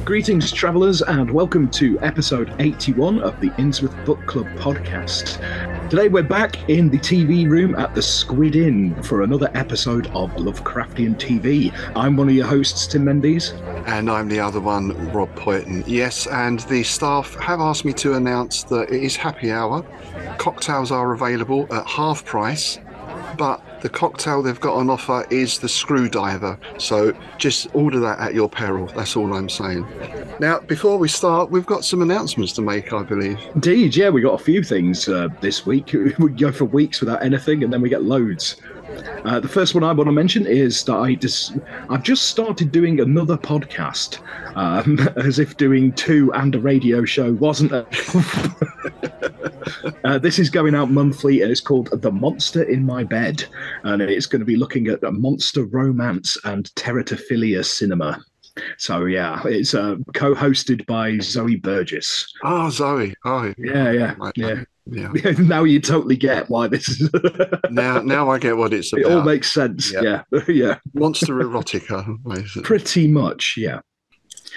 Greetings, travellers, and welcome to episode 81 of the Innsmouth Book Club podcast. Today we're back in the TV room at the Squid Inn for another episode of Lovecraftian TV. I'm one of your hosts, Tim Mendes. And I'm the other one, Rob Poyton. Yes, and the staff have asked me to announce that it is happy hour. Cocktails are available at half price, but the cocktail they've got on offer is the Screwdiver. So just order that at your peril. That's all I'm saying. Now, before we start, we've got some announcements to make, I believe. Indeed, yeah, we got a few things this week. We go for weeks without anything, and then we get loads. The first one I want to mention is that I've just started doing another podcast, as if doing two and a radio show wasn't enough. This is going out monthly, and it's called The Monster in My Bed, and it's going to be looking at monster romance and teratophilia cinema. So yeah, it's co-hosted by Zoe Burgess. Oh, Zoe. Oh, yeah. Now you totally get why this is. now I get what it's about. It all makes sense. Yeah. Monster erotica, basically. Pretty much, yeah.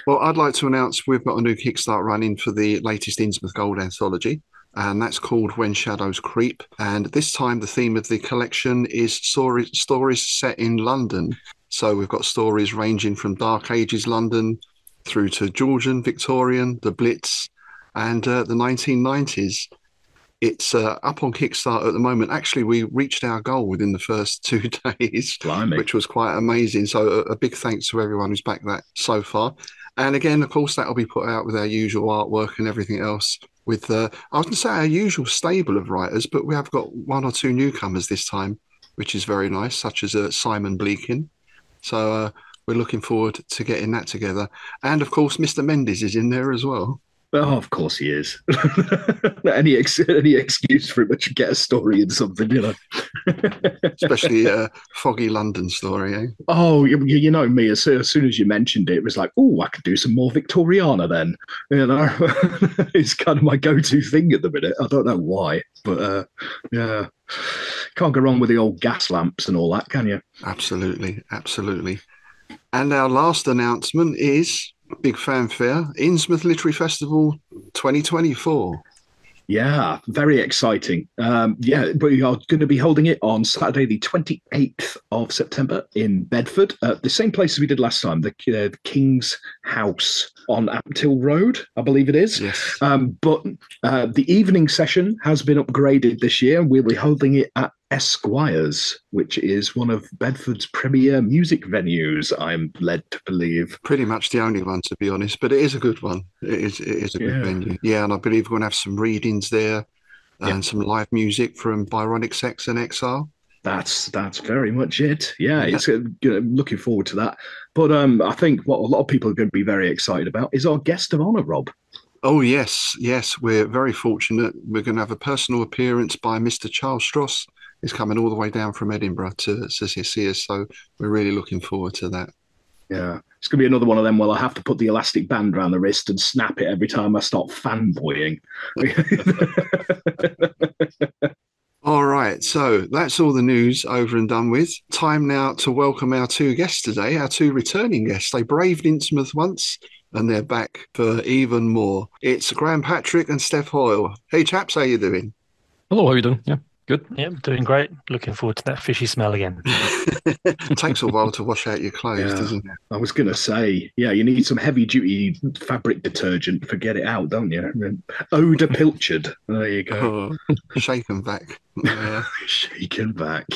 Well, I'd like to announce we've got a new Kickstart running for the latest Innsmouth Gold anthology, and that's called When Shadows Creep. And this time the theme of the collection is stories set in London. So we've got stories ranging from Dark Ages London through to Georgian, Victorian, the Blitz, and the 1990s. It's up on Kickstarter at the moment. Actually, we reached our goal within the first 2 days, Blimey. Which was quite amazing. So a big thanks to everyone who's backed that so far. And again, of course, that will be put out with our usual artwork and everything else. With, I was going to say our usual stable of writers, but we have got 1 or 2 newcomers this time, which is very nice, such as Simon Bleakin. So we're looking forward to getting that together. And, of course, Mr. Mendes is in there as well. Oh, of course he is. any excuse for him to get a story in something, you know. Especially a foggy London story, eh? Oh, you know me, as soon as you mentioned it, it was like, oh, I could do some more Victoriana then. You know, it's kind of my go-to thing at the minute. I don't know why, but yeah. Can't go wrong with the old gas lamps and all that, can you? Absolutely. And our last announcement is, big fanfare, Innsmouth Literary Festival 2024. Yeah, very exciting. We are going to be holding it on Saturday, the 28th of September in Bedford, the same place as we did last time, the King's House on Aptill Road, I believe it is. Yes. But the evening session has been upgraded this year. We'll be holding it at Esquire's, which is one of Bedford's premier music venues, I'm led to believe. Pretty much the only one, to be honest, but it is a good one. It is a good venue. Yeah, and I believe we're going to have some readings there and some live music from Byronic Sex and Exile. That's very much it. Yeah, it's looking forward to that. But I think what a lot of people are going to be very excited about is our guest of honour, Rob. Oh, yes, we're very fortunate. We're going to have a personal appearance by Mr. Charles Stross. He's coming all the way down from Edinburgh to see us, so we're really looking forward to that. Yeah, it's going to be another one of them where I have to put the elastic band around the wrist and snap it every time I start fanboying. All right, so that's all the news over and done with. Time now to welcome our 2 guests today, our 2 returning guests. They braved Innsmouth once, and they're back for even more. It's Graeme Patrick and Stef Hoyle. Hey, chaps, how you doing? Hello, how are you doing? Yeah. Good. Yeah, doing great. Looking forward to that fishy smell again. It takes a while to wash out your clothes, doesn't it? I was going to say, yeah, you need some heavy-duty fabric detergent to get it out, don't you? Oda Pilchard. There you go. Oh, shaken back. Yeah. Shaken back.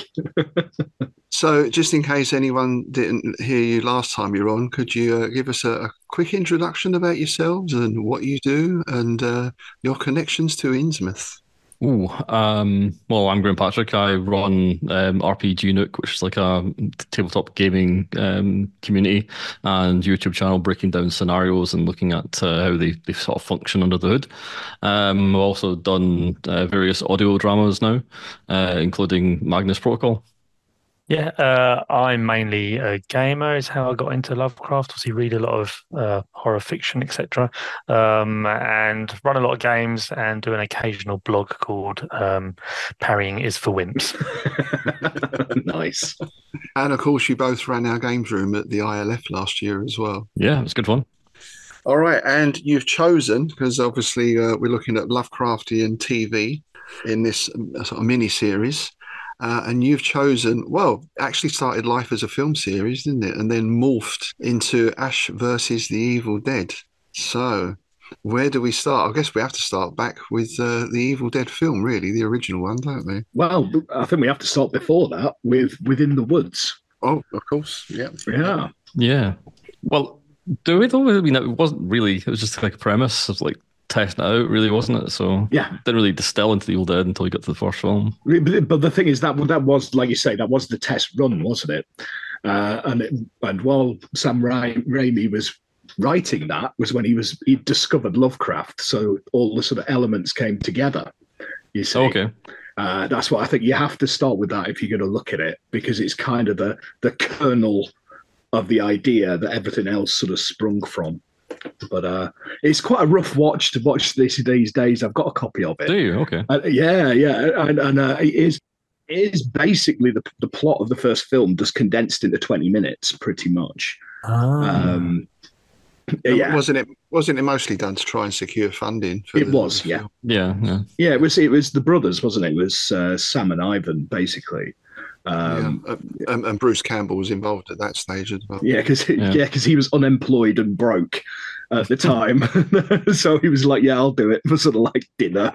So, just in case anyone didn't hear you last time you were on, could you give us a quick introduction about yourselves and what you do and your connections to Innsmouth? Well, I'm Graeme Patrick. I run RPG Nook, which is like a tabletop gaming community and YouTube channel breaking down scenarios and looking at how they sort of function under the hood. I've also done various audio dramas now, including Magnus Protocol. Yeah, I'm mainly a gamer, is how I got into Lovecraft. Obviously, read a lot of horror fiction, etc., and run a lot of games and do an occasional blog called Parrying is for Wimps. Nice. And of course, you both ran our games room at the ILF last year as well. Yeah, it was good fun. All right, and you've chosen, because obviously we're looking at Lovecraftian TV in this sort of mini series. And you've chosen, well, actually started life as a film series, didn't it? And then morphed into Ash versus the Evil Dead. So, where do we start? I guess we have to start back with the Evil Dead film, really, the original one, don't we? Well, I think we have to start before that with Within the Woods. Oh, of course, yeah. Yeah. Yeah. Well, do we though? I mean, it wasn't really. It was just like a premise of like testing it out, really, wasn't it? So Yeah. didn't really distill into the Evil Dead until you got to the first film. But the thing is that was, like you say, that was the test run, wasn't it? And while Sam Raimi was writing that, was when he discovered Lovecraft, so all the sort of elements came together. You see, Okay. That's what I think. You have to start with that if you're going to look at it, because it's kind of the kernel of the idea that everything else sort of sprung from. But it's quite a rough watch to watch this these days. I've got a copy of it. Do you? Okay. Yeah, and it is basically the plot of the first film, just condensed into 20 minutes, pretty much. Yeah, Wasn't it mostly done to try and secure funding? For it was, yeah. Yeah. Yeah, it was the brothers, wasn't it? It was Sam and Ivan, basically. And Bruce Campbell was involved at that stage as well. Yeah, because he was unemployed and broke at the time, so he was like, "Yeah, I'll do it for sort of like dinner."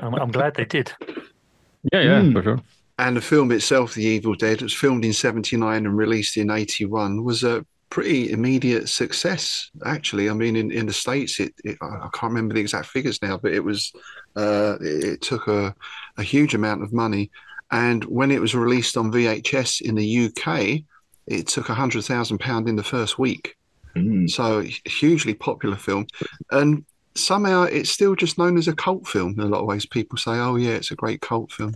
I'm glad they did. Yeah, for sure. And the film itself, The Evil Dead, was filmed in '79 and released in '81, was a pretty immediate success, actually. I mean, in the States, I can't remember the exact figures now, but it took a huge amount of money. And when it was released on VHS in the UK, it took £100,000 in the first week. So hugely popular film. And somehow it's still just known as a cult film in a lot of ways. People say, oh, yeah, it's a great cult film.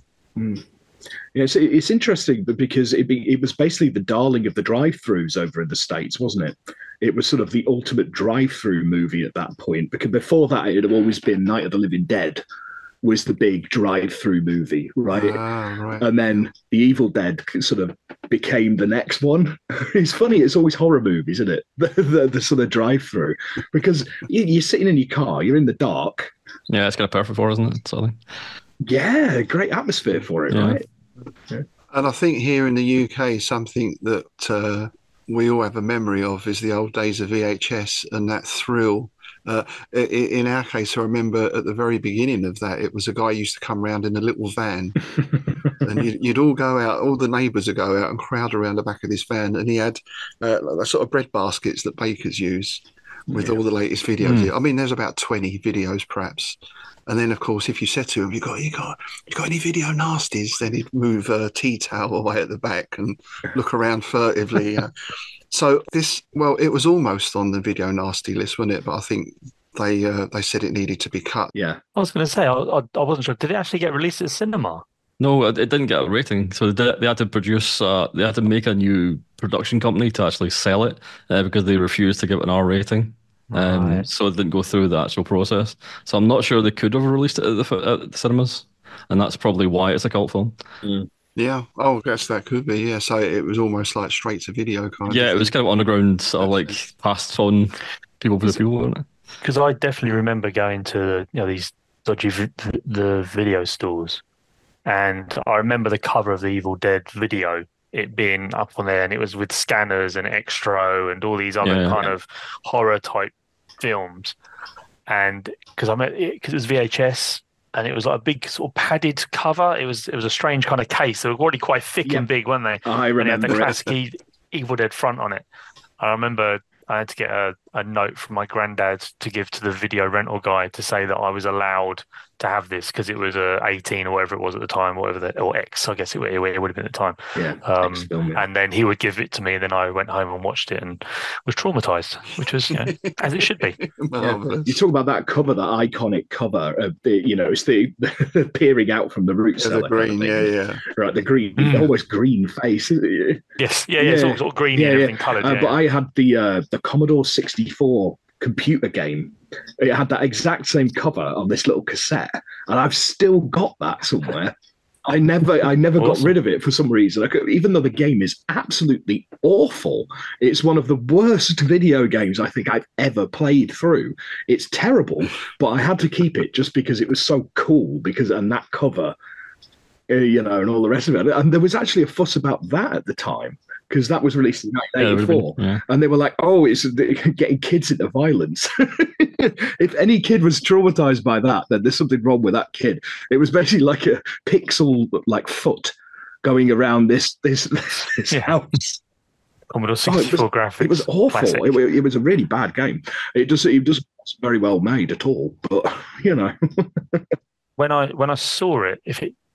Yeah, it's interesting because it was basically the darling of the drive-thrus over in the States, wasn't it? It was sort of the ultimate drive-through movie at that point, because before that it had always been Night of the Living Dead was the big drive-through movie, right? Right. And then The Evil Dead sort of became the next one. It's funny, it's always horror movies, isn't it? The sort of drive-through, because you're sitting in your car, you're in the dark. Yeah, it's kind of perfect for, isn't it? Sort of thing. Yeah, great atmosphere for it, right? Yeah. And I think here in the UK, something that we all have a memory of is the old days of VHS and that thrill. In our case, I remember at the very beginning of that, it was a guy who used to come around in a little van and you'd all go out, all the neighbours would go out and crowd around the back of this van, and he had sort of bread baskets that bakers use with all the latest videos. I mean, there's about 20 videos perhaps. And then, of course, if you said to him, you got any video nasties? Then he'd move a tea towel away at the back and look around furtively. So it was almost on the video nasty list, wasn't it? But I think they said it needed to be cut. Yeah. I was going to say, I wasn't sure. Did it actually get released at cinema? No, it didn't get a rating. So they had to produce, they had to make a new production company to actually sell it because they refused to give it an R rating. So it didn't go through the actual process. So I'm not sure they could have released it at the cinemas, and that's probably why it's a cult film. Yeah. Oh, I guess that could be. Yeah. So it was almost like straight to video kind of. Yeah, it was kind of underground, sort of like passed on people for the people, wasn't it? Because I definitely remember going to these dodgy the video stores, and I remember the cover of the Evil Dead video, it being up on there, and it was with Scanners and Extro and all these other kind of horror type films. And because it was VHS, and it was like a big sort of padded cover. It was a strange kind of case. They were already quite thick and big, weren't they? I remember and it had the classic Evil Dead front on it. I remember I had to get a a note from my granddad to give to the video rental guy to say that I was allowed to have this because it was 18 or whatever it was at the time, or X, I guess it would have been at the time. Yeah. And then he would give it to me, and then I went home and watched it and was traumatized, which was as it should be. Yeah. You talk about that cover, that iconic cover of the, it's the peering out from the root cellar. The green, right, the green, almost green face. Yes, it's all sort of green and everything coloured. But I had the Commodore 64 computer game. It had that exact same cover on this little cassette, and I've still got that somewhere. I never got rid of it for some reason. Even though the game is absolutely awful, it's one of the worst video games I think I've ever played through. It's terrible, but I had to keep it just because it was so cool. And that cover, and all the rest of it. And there was actually a fuss about that at the time, because that was released in 1984, and they were like, "Oh, it's getting kids into violence." If any kid was traumatized by that, then there's something wrong with that kid. It was basically like a pixel foot going around this house. Commodore 64 graphics. It was awful. It was a really bad game. It wasn't very well made at all. But when I saw it,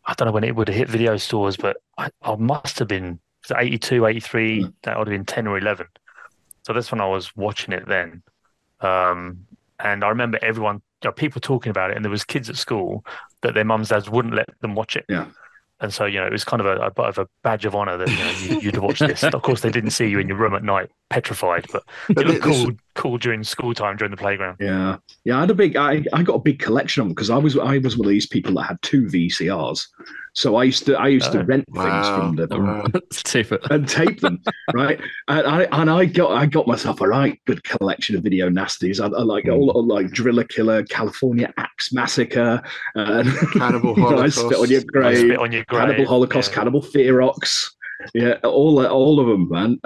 I don't know when it would have hit video stores, but I must have been 82, 83. That would have been 10 or 11. So that's when I was watching it then. And I remember people talking about it, and there was kids at school that their mums, dads wouldn't let them watch it. Yeah. And so, it was kind of a badge of honor that you'd watch this. Of course, they didn't see you in your room at night, petrified, but it looked cool during school time, during the playground. Yeah. I got a big collection of them because I was one of these people that had 2 VCRs. So I used to rent things from them, tape them, right? And I got myself a right good collection of video nasties. I like all like Driller Killer, California Axe Massacre, Cannibal Holocaust, Spit on Your Grave, Cannibal Holocaust, Cannibal Ferox, all of them, man.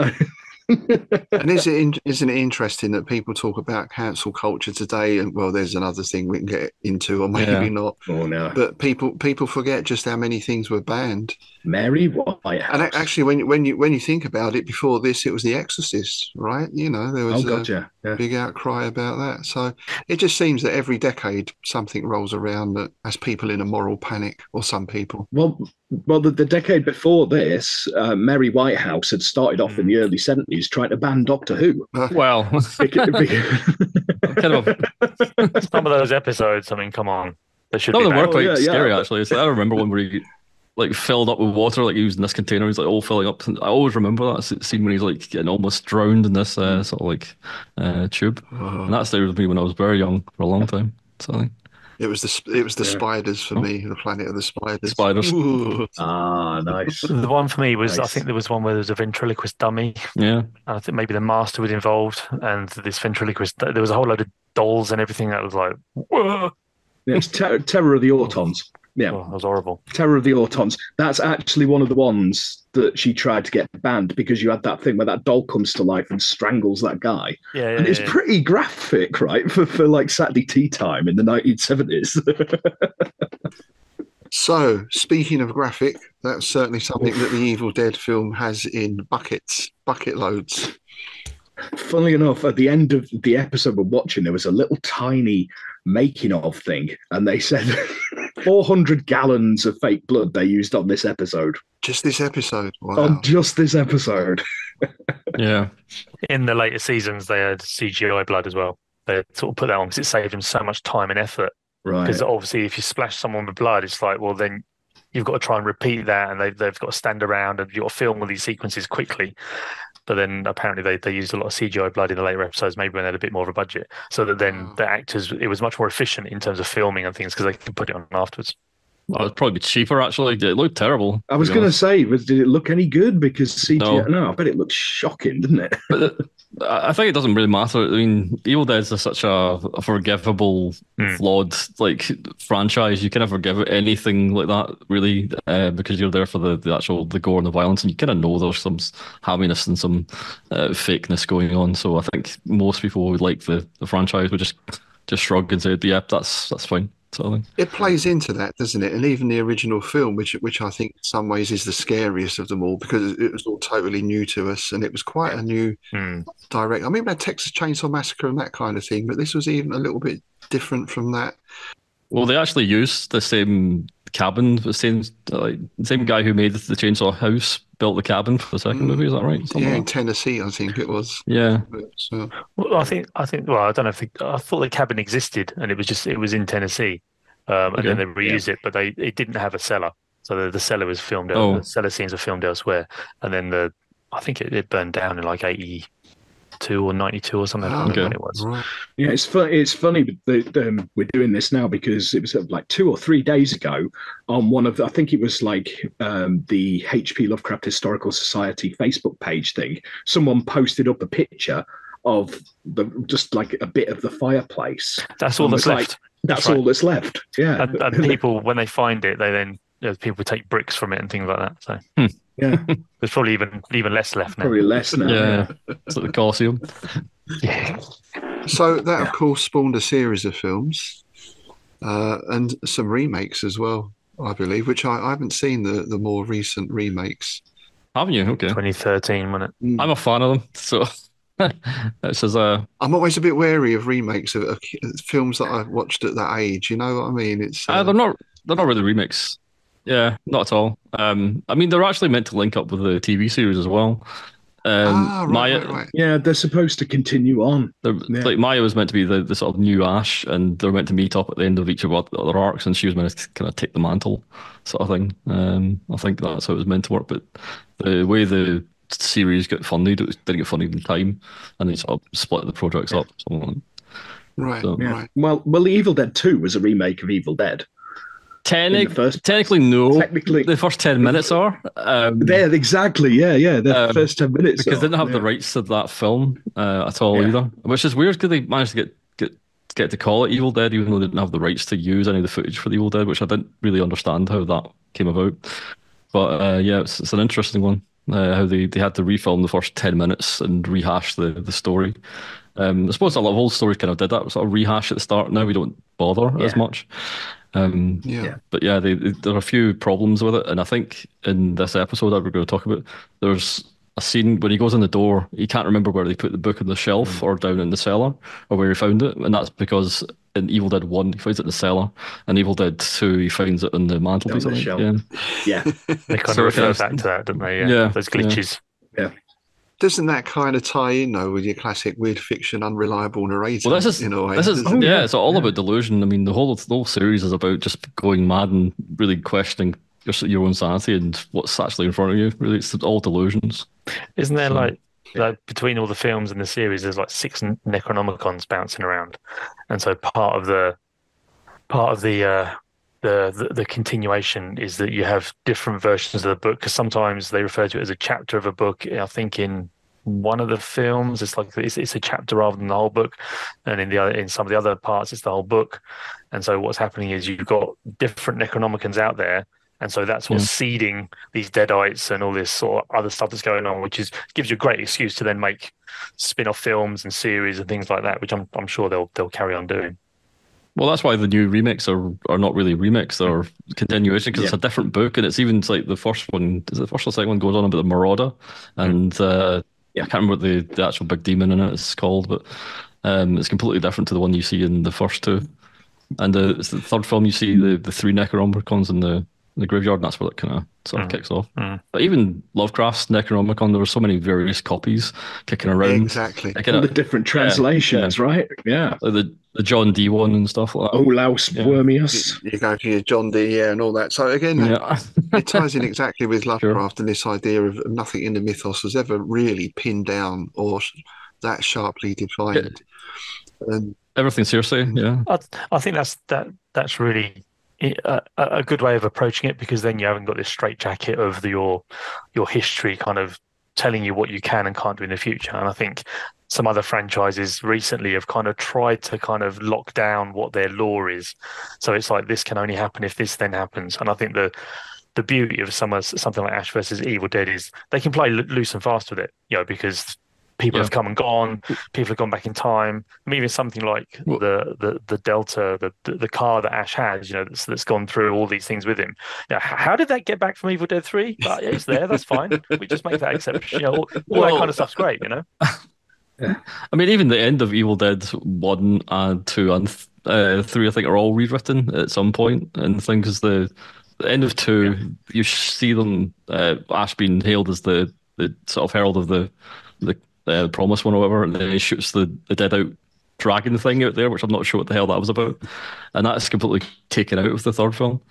And isn't it interesting that people talk about cancel culture today? And well, there's another thing we can get into, or maybe not. Oh no! But people forget just how many things were banned. Mary Whitehouse. And actually, when you think about it, before this, it was The Exorcist, right? There was a big outcry about that. So it just seems that every decade something rolls around that has people in a moral panic, or some people. Well, the decade before this, Mary Whitehouse had started off in the early 70s trying to ban Doctor Who. Well, kind of some of those episodes. I mean, come on, they should. Some be of them were quite scary, yeah. actually. So I remember when we filled up with water, using this container. He's all filling up. I always remember that scene when he's getting almost drowned in this sort of tube. And that stayed with me when I was very young for a long time. So. It was the spiders for me, the Planet of the Spiders. Spiders. Ooh. Ah, nice. The one for me was, nice. I think there was one where there was a ventriloquist dummy. Yeah. And I think maybe the master was involved, and this ventriloquist, there was a whole load of dolls and everything that was like, whoa. Yeah, it's Terror of the Autons. Yeah, that was horrible. Terror of the Autons. That's actually one of the ones that she tried to get banned, because you had that thing where that doll comes to life and strangles that guy. Yeah, and it's pretty graphic, right, for Saturday tea time in the 1970s. So, speaking of graphic, that's certainly something that the Evil Dead film has in bucket loads. Funnily enough, at the end of the episode we're watching, there was a little tiny making of thing, and they said 400 gallons of fake blood they used on this episode. Just this episode? Wow. On just this episode. Yeah. In the later seasons, they had CGI blood as well. They sort of put that on because it saved them so much time and effort. Right. Because obviously, if you splash someone with blood, it's like, well, then you've got to try and repeat that, and they've got to stand around, and you've got to film all these sequences quickly. But then apparently they used a lot of CGI blood in the later episodes, maybe when they had a bit more of a budget. So that then the actors, it was much more efficient in terms of filming and things, because they could put it on afterwards. Well, it'd probably be cheaper, actually. It looked terrible. I was going to say, did it look any good? Because CGI, no, I bet it looked shocking, didn't it? But I think it doesn't really matter. I mean, Evil Dead is such a forgivable, flawed franchise. You kind of forgive anything like that, really, because you're there for the actual gore and the violence, and you kind of know there's some hamminess and some fakeness going on. So I think most people who like the franchise would just shrug and say, "Yep, that's fine." sort of thing. It plays into that, doesn't it? And even the original film, which I think in some ways is the scariest of them all, because it was all totally new to us, and it was quite a new direct. I mean, we had Texas Chainsaw Massacre and that kind of thing, but this was even a little bit different from that. Well, they actually used the same cabin, the same guy who made the Chainsaw House built the cabin for the second movie. Is that right? Yeah, in Tennessee, I think it was. Yeah. So, well, I think. Well, I don't know if I thought the cabin existed, and it was in Tennessee, and then they reused it, but it didn't have a cellar, so the cellar was filmed. The cellar scenes were filmed elsewhere, and then I think it burned down in like 82 or 92 or something. I don't know when it was. Right. Yeah, it's funny that we're doing this now, because it was like 2 or 3 days ago on one of I think it was like the HP Lovecraft Historical Society Facebook page thing. Someone posted up a picture of just like a bit of the fireplace. That's all that's left. That's all that's left. Yeah, and people, when they find it, they then people take bricks from it and things like that. So. Yeah, there's probably even less left now. Probably less now. Yeah, it's like the Colosseum. Yeah. So that, of course, spawned a series of films and some remakes as well, I believe, which I haven't seen the more recent remakes. Haven't you? Okay. 2013, wasn't it? I'm a fan of them, so this is I'm always a bit wary of remakes of films that I've watched at that age. You know what I mean? It's they're not really remakes. Yeah, not at all. I mean, they're actually meant to link up with the TV series as well. Right. Yeah, they're supposed to continue on. Like Maya was meant to be the sort of new Ash, and they're meant to meet up at the end of each of their arcs, and she was meant to kind of take the mantle, sort of thing. I think that's how it was meant to work, but the way the series got funded, it didn't get funded in time, and they sort of split the projects up. Right. Well, the Evil Dead 2 was a remake of Evil Dead. Technically, no. Technically, the first 10 minutes are. Exactly. Yeah. The first 10 minutes. Because they didn't have the rights to that film at all either, which is weird because they managed to get to call it Evil Dead, even though they didn't have the rights to use any of the footage for the Evil Dead, which I didn't really understand how that came about. But it's an interesting one. How they had to refilm the first 10 minutes and rehash the story. I suppose a lot of old stories kind of did that, sort of rehash at the start. Now we don't bother as much. But there are a few problems with it, and I think in this episode that we're going to talk about, there's a scene when he goes in the door, he can't remember where they put the book on the shelf or down in the cellar or where he found it, and that's because in Evil Dead 1 he finds it in the cellar, and Evil Dead 2 he finds it on the mantelpiece. On the shelf. Yeah. They kind of refer back to that, don't they? Yeah. Those glitches. Yeah. Doesn't that kind of tie in though with your classic weird fiction, unreliable narrator? Well, this is it's all about delusion. I mean, the whole series is about just going mad and really questioning your own sanity and what's actually in front of you. Really, it's all delusions. Isn't there like between all the films and the series, there's like 6 Necronomicons bouncing around, and so part of the continuation is that you have different versions of the book, because sometimes they refer to it as a chapter of a book. I think in one of the films it's like it's a chapter rather than the whole book, and in some of the other parts it's the whole book. And so what's happening is you've got different Necronomicons out there, and so that's what's seeding these deadites and all this sort of other stuff that's going on, which gives you a great excuse to then make spin-off films and series and things like that, which I'm sure they'll carry on doing. Well, that's why the new remakes are not really remakes, they're continuation, because it's a different book, and it's even like the first one, is it the first or second one goes on about the Marauder, and I can't remember what the actual big demon in it is called, but it's completely different to the one you see in the first two. And it's the third film you see the 3 Necronomicons in the graveyard, and that's where it kind of sort of kicks off. But even Lovecraft's Necronomicon, there were so many various copies kicking around. Exactly. All the different translations, right? Yeah. Like the John Dee one and stuff like that. Olaus Wormius. You go to your John Dee, and all that. So again, it ties in exactly with Lovecraft and this idea of nothing in the mythos was ever really pinned down or that sharply defined. Everything's hearsay, I think that's really a good way of approaching it, because then you haven't got this straitjacket of your history kind of telling you what you can and can't do in the future. And I think some other franchises recently have kind of tried to kind of lock down what their lore is. So it's like, this can only happen if this then happens. And I think the beauty of something like Ash versus Evil Dead is they can play loose and fast with it, because people Yeah. have come and gone, people have gone back in time. I mean, even something like the Delta, the car that Ash has, that's gone through all these things with him. How did that get back from Evil Dead 3? But it's there, that's fine. We just make that exception. All that kind of stuff's great, Yeah. I mean, even the end of Evil Dead 1 and 2 and 3, I think, are all rewritten at some point. And the thing is, the end of 2, you see them, Ash being hailed as the sort of herald of the promise one or whatever, and then he shoots the dead out dragon thing out there, which I'm not sure what the hell that was about. And that's completely taken out of the third film.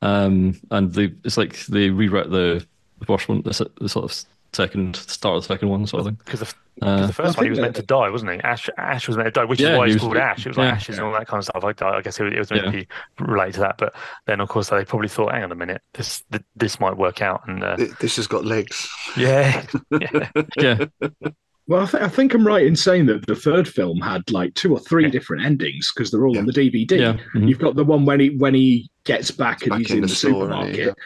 And it's like they rewrote the first one, the sort of start of the second one, sort of thing. Because the first one, he was meant to die, wasn't he? Ash was meant to die, which is why he's called Ash. It was like ashes and all that kind of stuff. I guess it was meant to be related to that. But then, of course, they probably thought, hang on a minute, this might work out. And this has got legs. Yeah. Yeah. Well, I think I'm right in saying that the third film had like 2 or 3 different endings because they're all on the DVD. Yeah. Mm-hmm. You've got the one when he gets back and he's in the supermarket.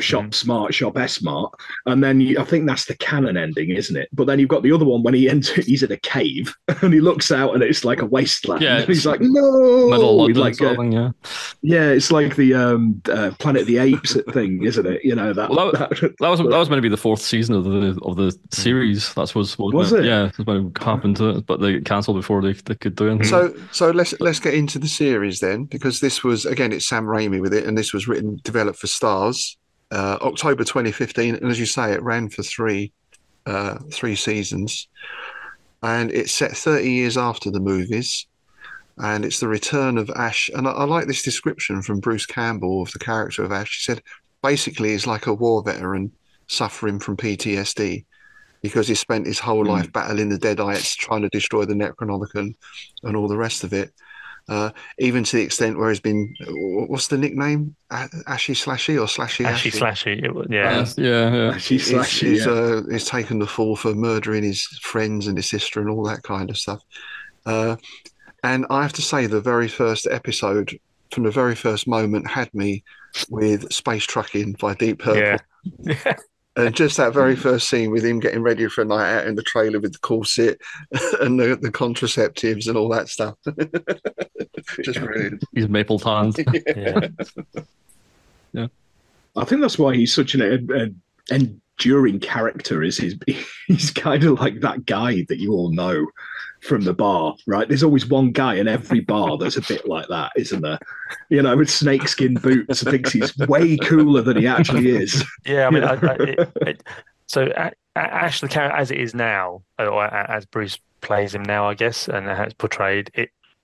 Shop smart, shop S-smart. And then I think that's the canon ending, isn't it? But then you've got the other one when he's in a cave and he looks out and it's like a wasteland. Yeah, and he's like, no! It's like the Planet of the Apes thing, isn't it? That was meant to be the 4th season of the series. That's was it? Yeah, that's when it happened to it, but they cancelled before they could do anything. So let's get into the series then, because this was, again, it's Sam Raimi with it, and this was developed for Starz, October 2015, and as you say, it ran for three seasons, and it's set 30 years after the movies, and it's the return of Ash. And I like this description from Bruce Campbell of the character of Ash. He said basically he's like a war veteran suffering from PTSD because he spent his whole life battling the Deadites, trying to destroy the Necronomicon and all the rest of it. Even to the extent where he's been, what's the nickname? Ashy Slashy or Slashy Ashy? Ashy Slashy, yeah. Ashy Slashy. He's taken the fall for murdering his friends and his sister and all that kind of stuff. And I have to say, the very first episode, from the very first moment, had me with Space Trucking by Deep Purple. Yeah. And just that very first scene with him getting ready for a night out in the trailer with the corset and the contraceptives and all that stuff. Just brilliant. He's maple tanned. Yeah. I think that's why he's such an enduring character. He's kind of like that guy that you all know from the bar, right? There's always one guy in every bar that's a bit like that, isn't there? With snakeskin boots, thinks he's way cooler than he actually is. Yeah, I mean, so Ash, the character as it is now, or as Bruce plays him now, I guess, and how it's portrayed,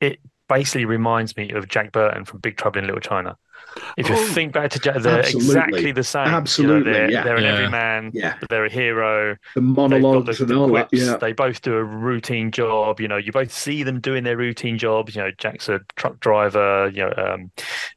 it basically reminds me of Jack Burton from Big Trouble in Little China. If you think back to Jack, they're exactly the same. Absolutely, they're an everyman, but they're a hero. The monologues and all quips. that, They both do a routine job. You both see them doing their routine jobs. Jack's a truck driver.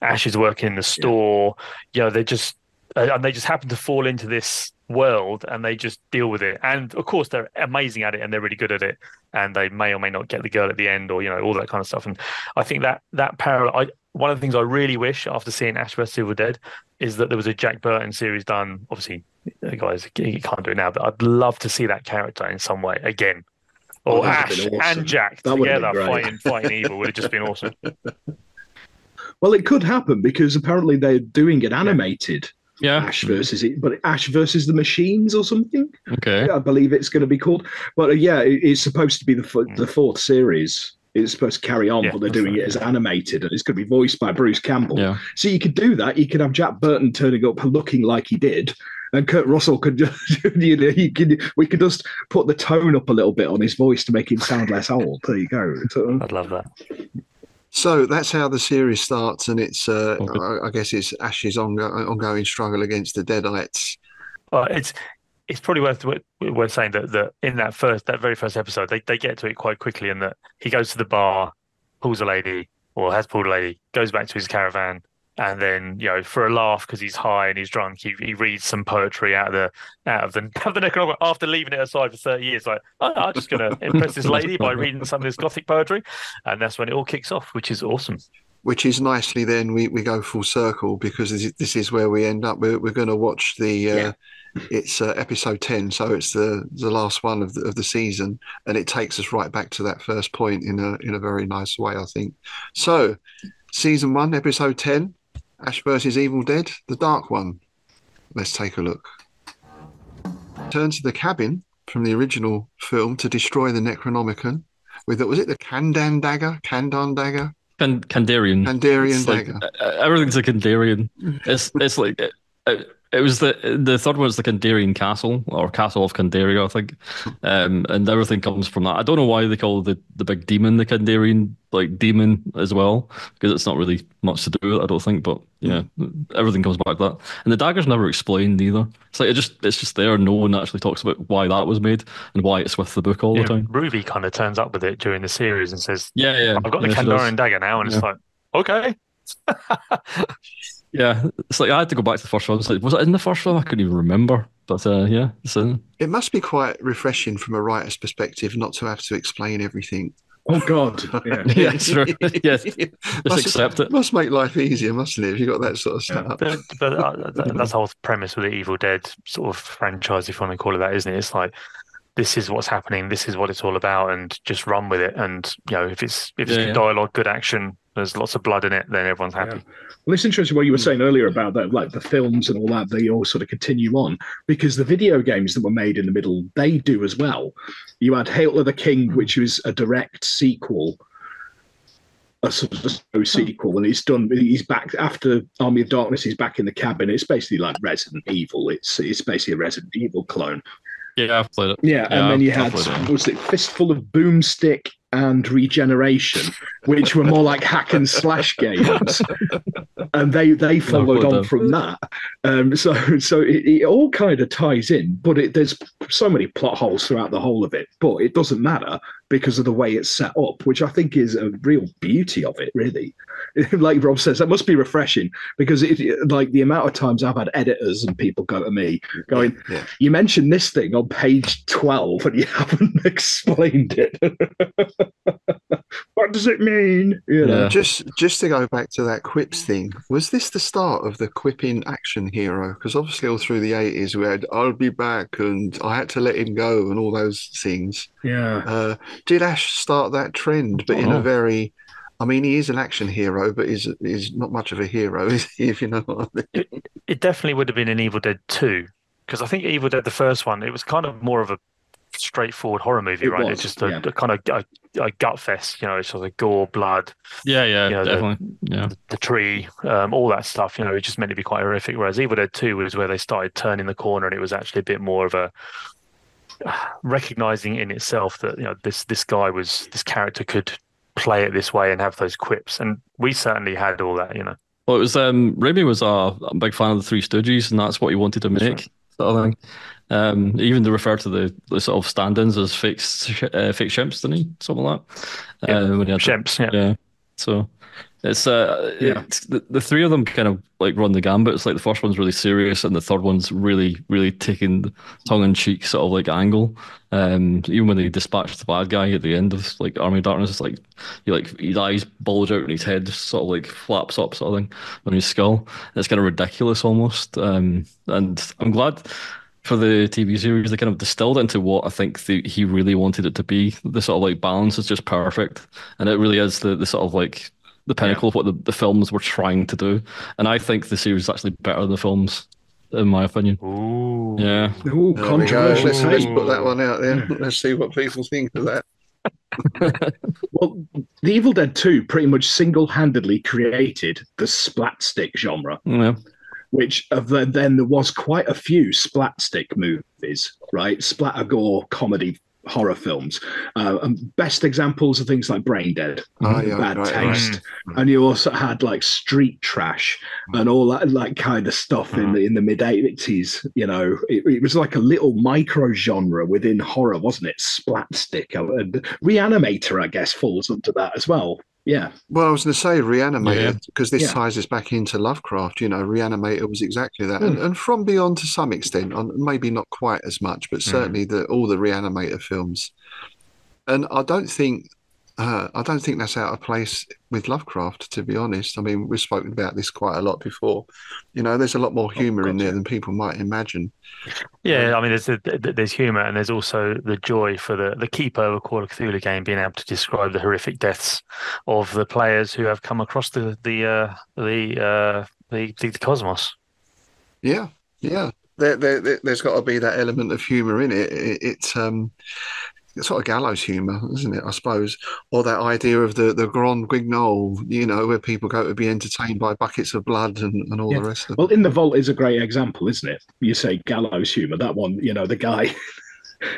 Ash is working in the store. They just happen to fall into this world and they just deal with it. And of course, they're amazing at it and they're really good at it. And they may or may not get the girl at the end, or all that kind of stuff. And I think that parallel. One of the things I really wish after seeing Ash vs Evil Dead is that there was a Jack Burton series done. Obviously, guys, you can't do it now, but I'd love to see that character in some way again. Or Ash and Jack together fighting evil would have just been awesome. Well, it could happen because apparently they're doing an animated Ash versus the Machines or something. Okay, I believe it's going to be called. But it's supposed to be the 4th series. It's supposed to carry on, but they're doing it as animated, and it's going to be voiced by Bruce Campbell. Yeah. So you could do that. You could have Jack Burton turning up looking like he did, and Kurt Russell could just, we could just put the tone up a little bit on his voice to make him sound less old. There you go. I'd love that. So that's how the series starts, and it's I guess it's Ash's ongoing struggle against the Deadites. It's probably worth saying that in that very first episode, they get to it quite quickly, and that he goes to the bar, pulls a lady, or has pulled a lady, goes back to his caravan, and then for a laugh because he's high and he's drunk, he reads some poetry out of the Necronomicon after leaving it aside for 30 years. Like, I'm just going to impress this lady by reading some of this gothic poetry, and that's when it all kicks off, which is awesome. which is nicely then we go full circle, because this is where we end up. We're going to watch the it's episode 10, so it's the last one of the season, and it takes us right back to that first point in a very nice way, I think. So season 1, episode 10, Ash versus Evil Dead, the dark one. Let's take a look. Turn to the cabin from the original film to destroy the Necronomicon with was it the Kandan dagger? Kandarian Like, dagger. Everything's a Kandarian. It's like it was the third one is the Kandarian castle, or castle of Kandaria, I think, and everything comes from that. I don't know why they call the big demon the Kandarian demon as well, because it's not really much to do with it, I don't think. But yeah, everything comes back to that. And the dagger's never explained either. It's like it's just there. No one actually talks about why that was made and why it's with the book all the time. Ruby kind of turns up with it during the series and says, "Yeah, I've got the Kandarian dagger now," and it's like, okay. Yeah, it's like I had to go back to the first one. It's like, was it in the first one? I couldn't even remember. But yeah, it's in. It must be quite refreshing from a writer's perspective not to have to explain everything. Oh God! Yeah, yeah, sure. Yes, just accept it. Must make life easier, mustn't it? If you got that sort of setup. But that's the whole premise with the Evil Dead sort of franchise, if you want to call it that, isn't it? It's like, this is what's happening, this is what it's all about, and just run with it. And if it's good dialogue, good action, there's lots of blood in it, then everyone's happy. Yeah. Well, it's interesting what you were saying earlier about that, like the films and all that, they all sort of continue on, because the video games that were made in the middle, they do as well. You had Hail of the King, which was a direct sequel, a sort of slow sequel, and he's back after Army of Darkness, he's back in the cabin. It's basically like Resident Evil. It's basically a Resident Evil clone. Yeah, I've played it. Yeah, and then you had, was it Fistful of Boomstick and Regeneration, which were more like hack and slash games, and they followed on from that. So it all kind of ties in, but there's so many plot holes throughout the whole of it. But it doesn't matter because of the way it's set up, which I think is a real beauty of it, really. Like Rob says, that must be refreshing, because like the amount of times I've had editors and people go to me going, "You mentioned this thing on page 12 and you haven't explained it." What does it mean? Just to go back to that quips thing, was this the start of the quipping action hero? Because obviously all through the 80s we had "I'll be back" and "I had to let him go" and all those things. Yeah. Did Ash start that trend? But in a very, I mean, he is an action hero, but he's not much of a hero, is he, if you know what I mean? It definitely would have been in Evil Dead 2, because I think Evil Dead, the first one, it was kind of more of a straightforward horror movie, right? It's just a kind of a gut fest, it's sort of gore, blood. Yeah, definitely. The tree, all that stuff, it just meant to be quite horrific. Whereas Evil Dead 2 was where they started turning the corner, and it was actually a bit more of a recognizing in itself that this character could play it this way and have those quips, and we certainly had all that. Well, it was Raimi was a big fan of the Three Stooges, and that's what he wanted to make. Sort of thing. Even to refer to the sort of stand-ins as fake shemps, didn't he? Something like that. When he had shemps, yeah. So it's the three of them kind of like run the gambit. It's like the first one's really serious, and the third one's really, really taking the tongue-in-cheek sort of like angle. Even when they dispatch the bad guy at the end of like Army of Darkness, it's like his eyes bulge out and his head just sort of like flaps up sort of thing on his skull. It's kind of ridiculous almost. And I'm glad for the TV series they kind of distilled it into what I think he really wanted it to be. The sort of like balance is just perfect, and it really is the sort of like the pinnacle of what the films were trying to do. And I think the series is actually better than the films, in my opinion. Ooh. Yeah. Ooh, controversial. Let's put that one out there. Let's see what people think of that. Well, The Evil Dead 2 pretty much single-handedly created the splatstick genre. Yeah. Which then there was quite a few splatstick movies, right? Splatter gore comedy horror films. And best examples are things like Brain Dead, Bad Taste, and you also had like Street Trash and all that like kind of stuff in the mid-80s. It was like a little micro genre within horror, wasn't it? Splatstick and Reanimator, I guess, falls into that as well. Yeah. Well, I was going to say Reanimator, because this ties us back into Lovecraft. Reanimator was exactly that. And From Beyond to some extent, maybe not quite as much, but certainly all the Reanimator films. And I don't think I don't think that's out of place with Lovecraft, to be honest. I mean, we've spoken about this quite a lot before. There's a lot more humour in there than people might imagine. Yeah, I mean, there's humour, and there's also the joy for the keeper of a Call of Cthulhu game being able to describe the horrific deaths of the players who have come across the cosmos. Yeah, yeah. There's got to be that element of humour in it. It's sort of gallows humour, isn't it? I suppose, or that idea of the Grand Guignol, where people go to be entertained by buckets of blood and all the rest of it. Well, In the Vault is a great example, isn't it? You say gallows humour. That one, the guy,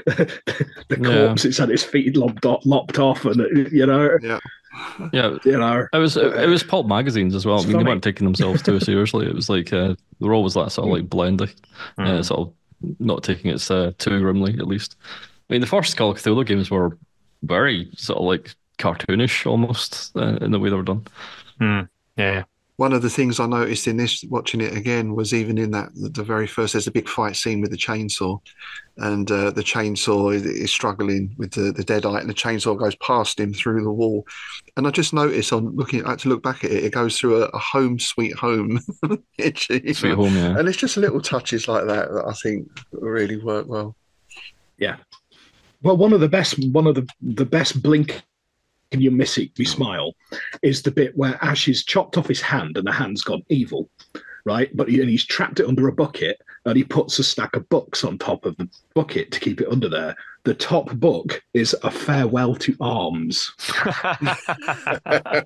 the corpse, it's had its feet lopped off, and Yeah, it was pulp magazines as well. I mean, they weren't taking themselves too seriously. It was like they were always that sort of like blending, sort of not taking it too grimly, at least. I mean, the first Call of Cthulhu games were very sort of like cartoonish almost in the way they were done. Yeah. One of the things I noticed in this, watching it again, was even in the very first, there's a big fight scene with the chainsaw, and the chainsaw is struggling with the deadite, and the chainsaw goes past him through the wall. And I just noticed on looking, I had to look back at it, it goes through a home sweet home. Sweet home, yeah. And it's just little touches like that I think really work well. Yeah. Well, one of the best blink and you miss it, you smile, is the bit where Ash is chopped off his hand and the hand's gone evil, right? But he's trapped it under a bucket, and he puts a stack of books on top of the bucket to keep it under there. The top book is A Farewell to Arms.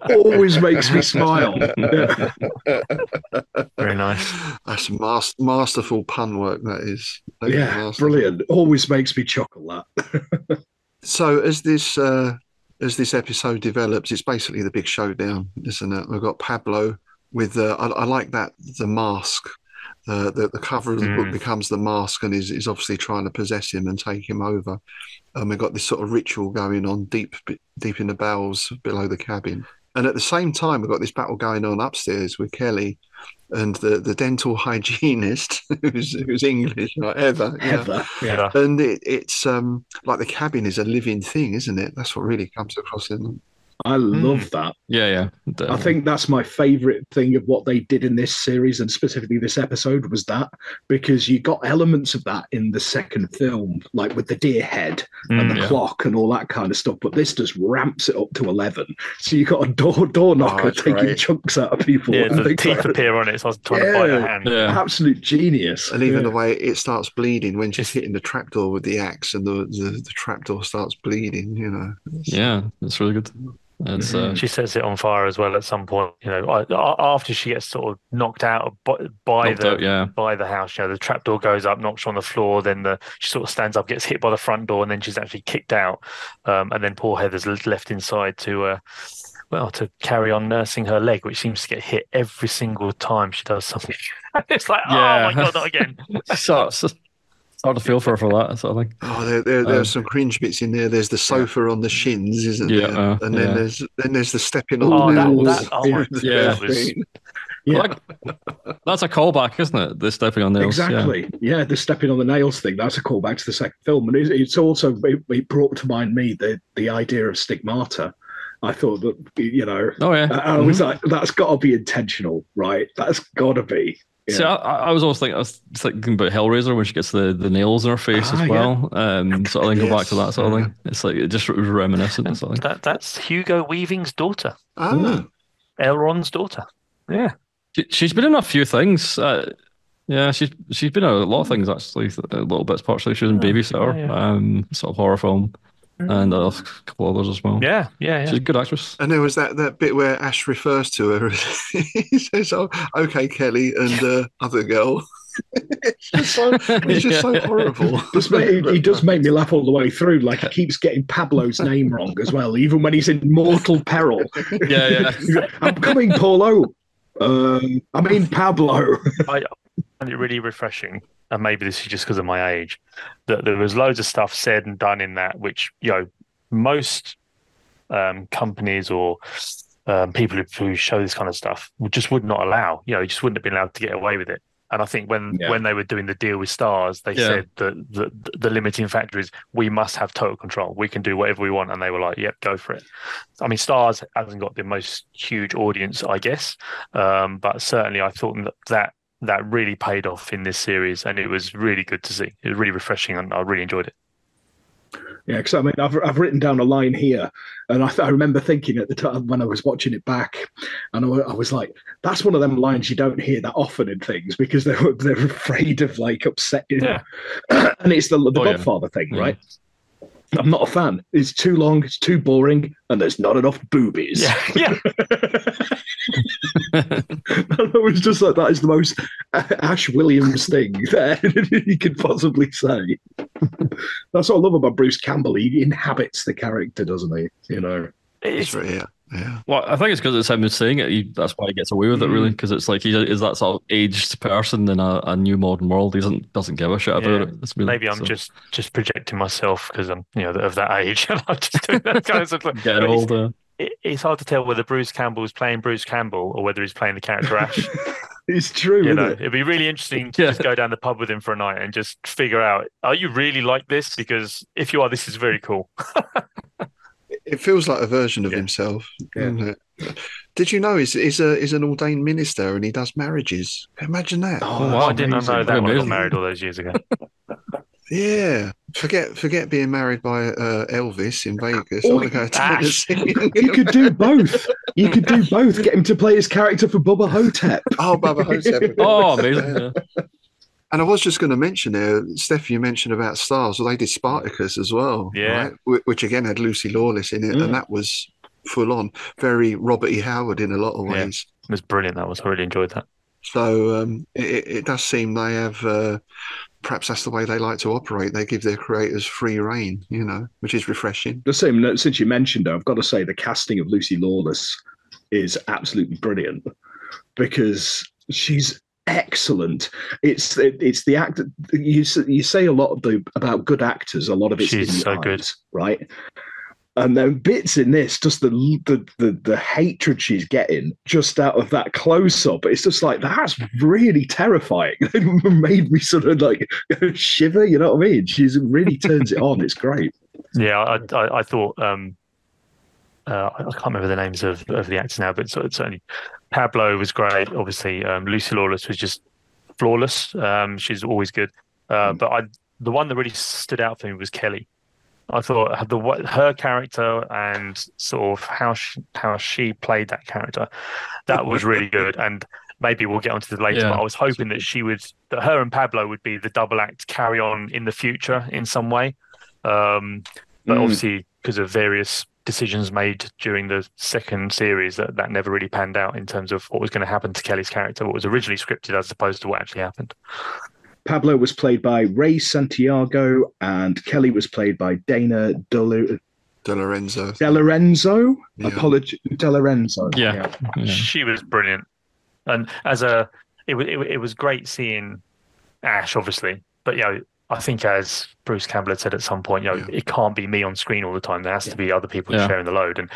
Always makes me smile. Very nice. That's masterful pun work, that is. Brilliant. Always makes me chuckle, that. So as this episode develops, it's basically the big showdown, isn't it? We've got Pablo with I like that, the mask. The cover of the book becomes the mask and is obviously trying to possess him and take him over. And we've got this sort of ritual going on deep in the bowels below the cabin. And at the same time, we've got this battle going on upstairs with Kelly and the dental hygienist who's English, like Heather. Yeah. And it's like the cabin is a living thing, isn't it? That's what really comes across in them. I love that. Yeah. I think that's my favourite thing of what they did in this series, and specifically this episode, was that, because you got elements of that in the second film, like with the deer head and the clock and all that kind of stuff, but this just ramps it up to 11. So you got a door knocker taking chunks out of people. Yeah, the teeth appear on it, so I was trying to bite her hand. Yeah. Absolute genius. And even the way it starts bleeding when she's hitting the trapdoor with the axe, and the trapdoor starts bleeding, Yeah, that's really good. She sets it on fire as well at some point. After she gets sort of knocked out by the house. The trapdoor goes up, knocks her on the floor. Then she sort of stands up, gets hit by the front door, and then she's actually kicked out. And then poor Heather's left inside to carry on nursing her leg, which seems to get hit every single time she does something. It's like, oh my god, not again. Hard to feel for her for that sort of thing. Oh, there are some cringe bits in there. There's the sofa on the shins, isn't there? And then there's the stepping on the nails. That's a callback, isn't it? The stepping on nails. Exactly. Yeah, the stepping on the nails thing. That's a callback to the second film, and it's also it brought to mind the idea of stigmata. I thought that I was like, that's got to be intentional, right? That's got to be. Yeah. See, I was thinking about Hellraiser when she gets the nails in her face as well. Sort of then go back to that sort of thing. It's like it just was reminiscent. Or something. That's Hugo Weaving's daughter. Elrond's daughter. Yeah, she's been in a few things. She's been in a lot of things actually. A little bits partially. She was in Babysitter, sort of horror film. And a couple others as well. Yeah. She's a good actress. And there was that bit where Ash refers to her. He says, "Oh, okay, Kelly," and other girl. It's just so horrible. He does make me laugh all the way through. Like, he keeps getting Pablo's name wrong as well, even when he's in mortal peril. Yeah. I'm coming, Paulo. I mean, Pablo. I find it really refreshing. And maybe this is just because of my age, that there was loads of stuff said and done in that, which, most companies or people who show this kind of stuff just would not allow. You just wouldn't have been allowed to get away with it. And I think when they were doing the deal with Stars, they said that the limiting factor is we must have total control. We can do whatever we want. And they were like, yep, go for it. I mean, Stars hasn't got the most huge audience, I guess. But certainly I thought that really paid off in this series. And it was really good to see. It was really refreshing and I really enjoyed it. Yeah, because I mean, I've written down a line here, and I remember thinking at the time when I was watching it back, and I was like, "That's one of them lines you don't hear that often in things because they're afraid of like upsetting." Yeah. And it's the Godfather thing, right? I'm not a fan. It's too long, it's too boring, and there's not enough boobies. Yeah. It was just like, that is the most Ash Williams thing that you could possibly say. That's what I love about Bruce Campbell. He inhabits the character, doesn't he? You know, it's right. Yeah. Well, I think it's because it's him who's saying it. That's why he gets away with it, really, because it's like he is that sort of aged person in a new modern world. He doesn't give a shit about it. Really, maybe I'm just projecting myself because I'm of that age, and I'm just doing that kind of stuff. Getting older. It's hard to tell whether Bruce Campbell is playing Bruce Campbell or whether he's playing the character Ash. It's true. It'd be really interesting to just go down the pub with him for a night and just figure out: are you really like this? Because if you are, this is very cool. It feels like a version of himself. Yeah. Did you know he's an ordained minister and he does marriages? Imagine that. I didn't know that one got married all those years ago. Yeah. Forget being married by Elvis in Vegas. You could do both. You could do both. Get him to play his character for Bubba Hotep. Oh, Bubba Hotep. Amazing. Yeah. And I was just going to mention there, Stef, you mentioned about Stars. Well, they did Spartacus as well, right? Which again had Lucy Lawless in it, and that was full on, very Robert E. Howard in a lot of ways. It was brilliant. I really enjoyed that. So it does seem they have. Perhaps that's the way they like to operate. They give their creators free reign, which is refreshing. The same. Since you mentioned her, I've got to say the casting of Lucy Lawless is absolutely brilliant because she's excellent. It's the act. You say a lot about good actors. A lot of it's she's so good, right? And then bits in this, just the hatred she's getting just out of that close up. It's just like, that's really terrifying. It made me sort of like shiver. You know what I mean? She's really turns it on. It's great. Yeah, I thought. I can't remember the names of the actors now, but certainly Pablo was great. Obviously, Lucy Lawless was just flawless. She's always good. But the one that really stood out for me was Kelly. I thought her character and sort of how she played that character, that was really good. And maybe we'll get onto this later. But I was hoping that her and Pablo would be the double act carry on in the future in some way. But obviously, because of various decisions made during the second series, that never really panned out in terms of what was going to happen to Kelly's character, what was originally scripted as opposed to what actually happened. Pablo was played by Ray Santiago, and Kelly was played by Dana De Lorenzo. Yeah. Apology, De Lorenzo. Yeah. She was brilliant, and it was great seeing Ash, obviously, but I think as Bruce Campbell had said at some point, it can't be me on screen all the time. There has to be other people sharing the load, and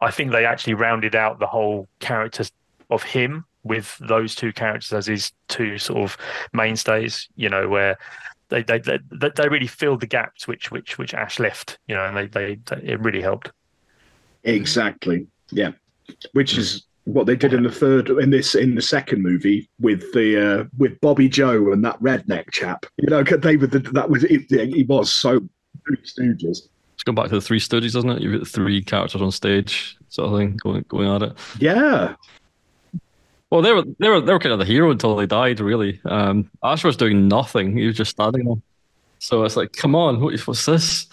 I think they actually rounded out the whole character of him with those two characters as his two sort of mainstays, where they really filled the gaps which Ash left, and it really helped. Exactly. Yeah. Which is what they did in the second movie with Bobby Joe and that redneck chap. He was so Three Stooges. Let's go back to the Three Stooges, doesn't it? You've got three characters on stage, sort of thing, going at it. Yeah. Well, they were kind of the hero until they died, really. Ash was doing nothing. He was just standing there. So it's like, come on, what's this?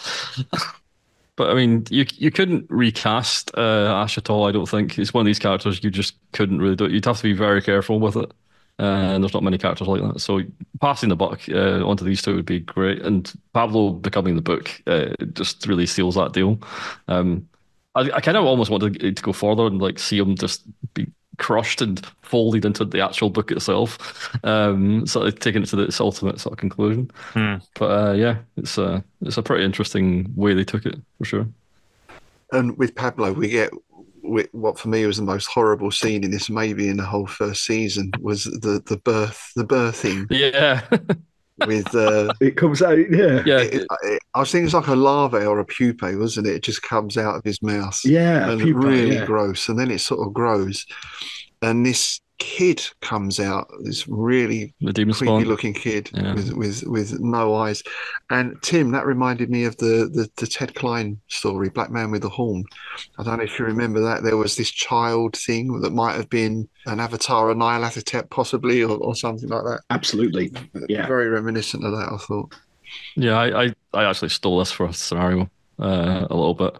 But I mean, you couldn't recast Ash at all, I don't think. It's one of these characters you just couldn't really do it. You'd have to be very careful with it. And there's not many characters like that. So passing the buck onto these two would be great. And Pablo becoming the book just really seals that deal. I kind of almost wanted to go further and like see him just be crushed and folded into the actual book itself, sort of taking it to its ultimate sort of conclusion. But it's a pretty interesting way they took it, for sure. And with Pablo, we get what for me was the most horrible scene in this, maybe in the whole first season, was the birthing. Yeah. With it comes out, I was thinking it's like a larvae or a pupae, wasn't it? It just comes out of his mouth, and pupae, really gross. And then it sort of grows, and this kid comes out, this really creepy looking kid with no eyes. And Tim, that reminded me of the Ted Klein story, Black Man with the Horn. I don't know if you remember that. There was this child thing that might have been an avatar, a Nyarlathotep possibly, or something like that. Absolutely. Yeah. Very reminiscent of that, I thought. Yeah, I actually stole this for a scenario a little bit.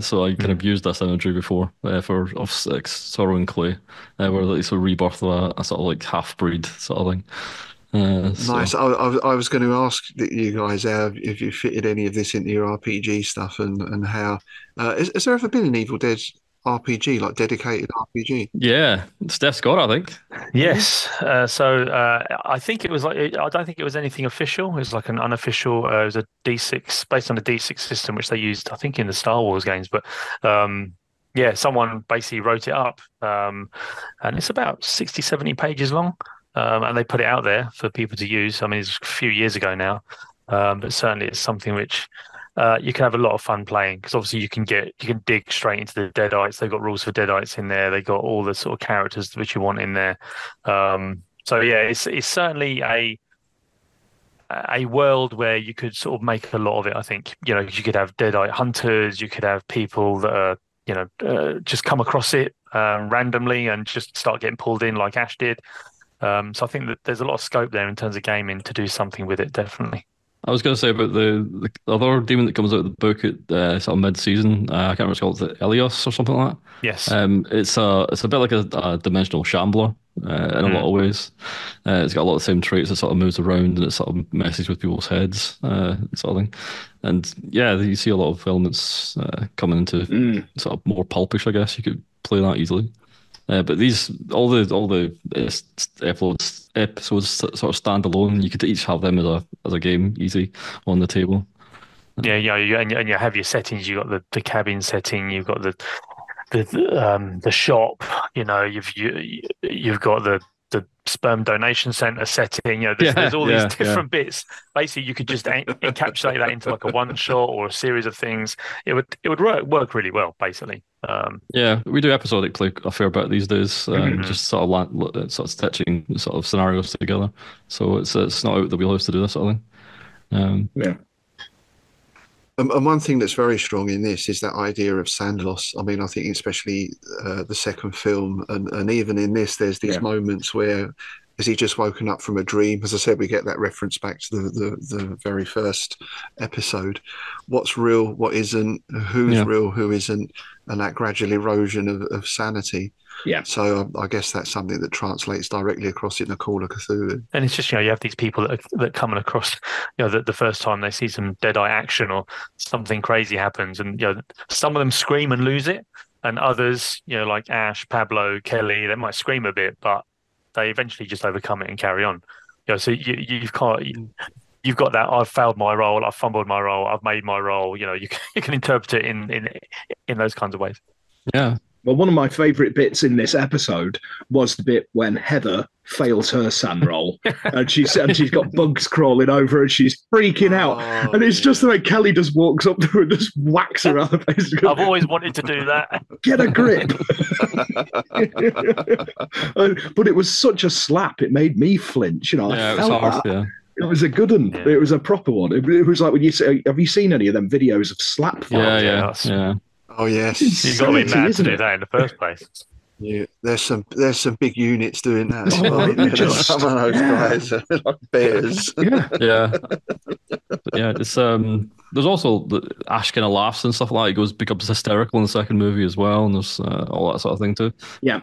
So I kind of used this imagery before for of Sorrow and Clay, where like sort of rebirth of a sort of like half-breed sort of thing. Nice. I was going to ask you guys if you fitted any of this into your RPG stuff and how. Has there ever been an Evil Dead RPG, like dedicated RPG? Yeah, Stef's got it, I think. Yes. So I think it was like, I don't think it was anything official. It was like an unofficial. It was a D6 based on a D6 system, which they used, I think, in the Star Wars games. But yeah, someone basically wrote it up, and it's about 60, 70 pages long. And they put it out there for people to use. I mean, it's a few years ago now, but certainly it's something which you can have a lot of fun playing, because obviously you can dig straight into the Deadites. They've got rules for Deadites in there. They've got all the sort of characters which you want in there. So yeah, it's certainly a world where you could sort of make a lot of it. I think, you could have Deadite hunters. You could have people that are just come across it randomly and just start getting pulled in like Ash did. So I think that there's a lot of scope there in terms of gaming to do something with it, definitely. I was going to say about the other demon that comes out of the book at sort of mid-season. I can't remember what it's called, is it Elios or something like that? Yes. It's a bit like a dimensional shambler in a lot of ways. It's got a lot of the same traits. It sort of moves around and it sort of messes with people's heads, sort of thing. And yeah, you see a lot of elements coming into sort of more pulpish, I guess. You could play that easily. But these all the episodes sort of stand alone. You could each have them as a game easy on the table. Yeah, and you have your settings. You got the cabin setting. You've got the shop. You've got the sperm donation center setting. There's all these different bits. Basically, you could just encapsulate that into like a one shot or a series of things. It would work really well, basically. Yeah, we do episodic play a fair bit these days, just sort of stitching sort of scenarios together. So it's not out of the wheelhouse to do this sort of thing. Yeah. And one thing that's very strong in this is that idea of sand loss. I mean, I think especially the second film, and even in this, there's these moments where, has he just woken up from a dream? As I said, we get that reference back to the very first episode. What's real, what isn't, who's real, who isn't, and that gradual erosion of sanity. Yeah. So I guess that's something that translates directly across in the Call of Cthulhu. And it's just, you have these people that coming across, the first time they see some Deadite action or something crazy happens, and some of them scream and lose it, and others, like Ash, Pablo, Kelly, they might scream a bit, but they eventually just overcome it and carry on. So you've got that I've failed my role, I've fumbled my role, I've made my role. You can interpret it in those kinds of ways. Yeah. Well, one of my favourite bits in this episode was the bit when Heather fails her sand roll, and she's got bugs crawling over her, and she's freaking out, and it's just the way Kelly just walks up to her and just whacks her around the face. I've always wanted to do that. Get a grip. But it was such a slap; it made me flinch. It was hard. Yeah. It was a good one. Yeah. It was a proper one. It was like when you say, "Have you seen any of them videos of slap fights?" Yeah. Oh yes, you've got to be mad to do that in the first place. Yeah, there's some big units doing that as well. Some of those guys are like bears. Yeah. It's there's also Ash kind of laughs and stuff like that. He becomes hysterical in the second movie as well, and there's all that sort of thing too. Yeah.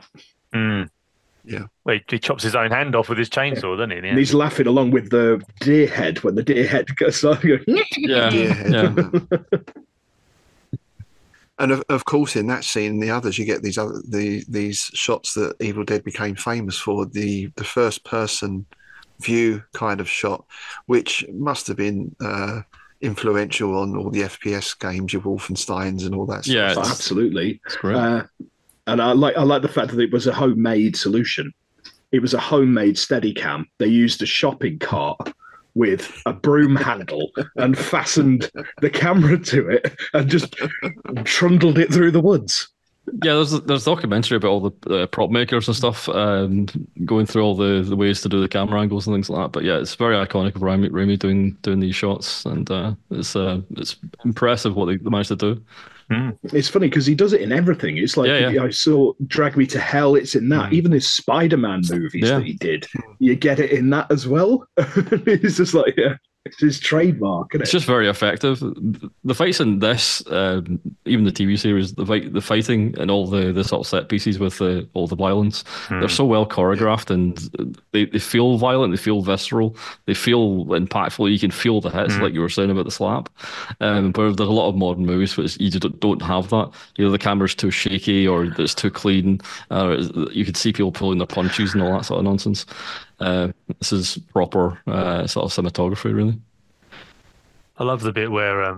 Yeah. Well, he chops his own hand off with his chainsaw, doesn't he? And he's laughing along with the deer head when the deer head goes on. Yeah. And of course, in that scene and the others, you get these shots that Evil Dead became famous for, the first person view kind of shot, which must have been influential on all the FPS games, your Wolfensteins and all that Yeah, stuff. Absolutely. It's great. And I like the fact that it was a homemade solution. It was a homemade Steadicam. They used a shopping cart with a broom handle and fastened the camera to it and just trundled it through the woods. Yeah, there's a documentary about all the prop makers and stuff, going through all the ways to do the camera angles and things like that. But yeah, it's very iconic of Raimi doing these shots, and it's impressive what they managed to do. It's funny because he does it in everything. It's like I saw Drag Me to Hell. It's in that. Even his Spider-Man movies that he did, you get it in that as well. It's just like it's his trademark. Isn't it? It's just very effective. The fights in this, even the TV series, the fighting and all the sort of set pieces with all the violence, they're so well choreographed, and they feel violent, they feel visceral, they feel impactful. You can feel the hits, like you were saying about the slap. But there's a lot of modern movies which you don't have that. You know, the camera's too shaky or it's too clean. You could see people pulling their punches and all that sort of nonsense. This is proper sort of cinematography, really. I love the bit where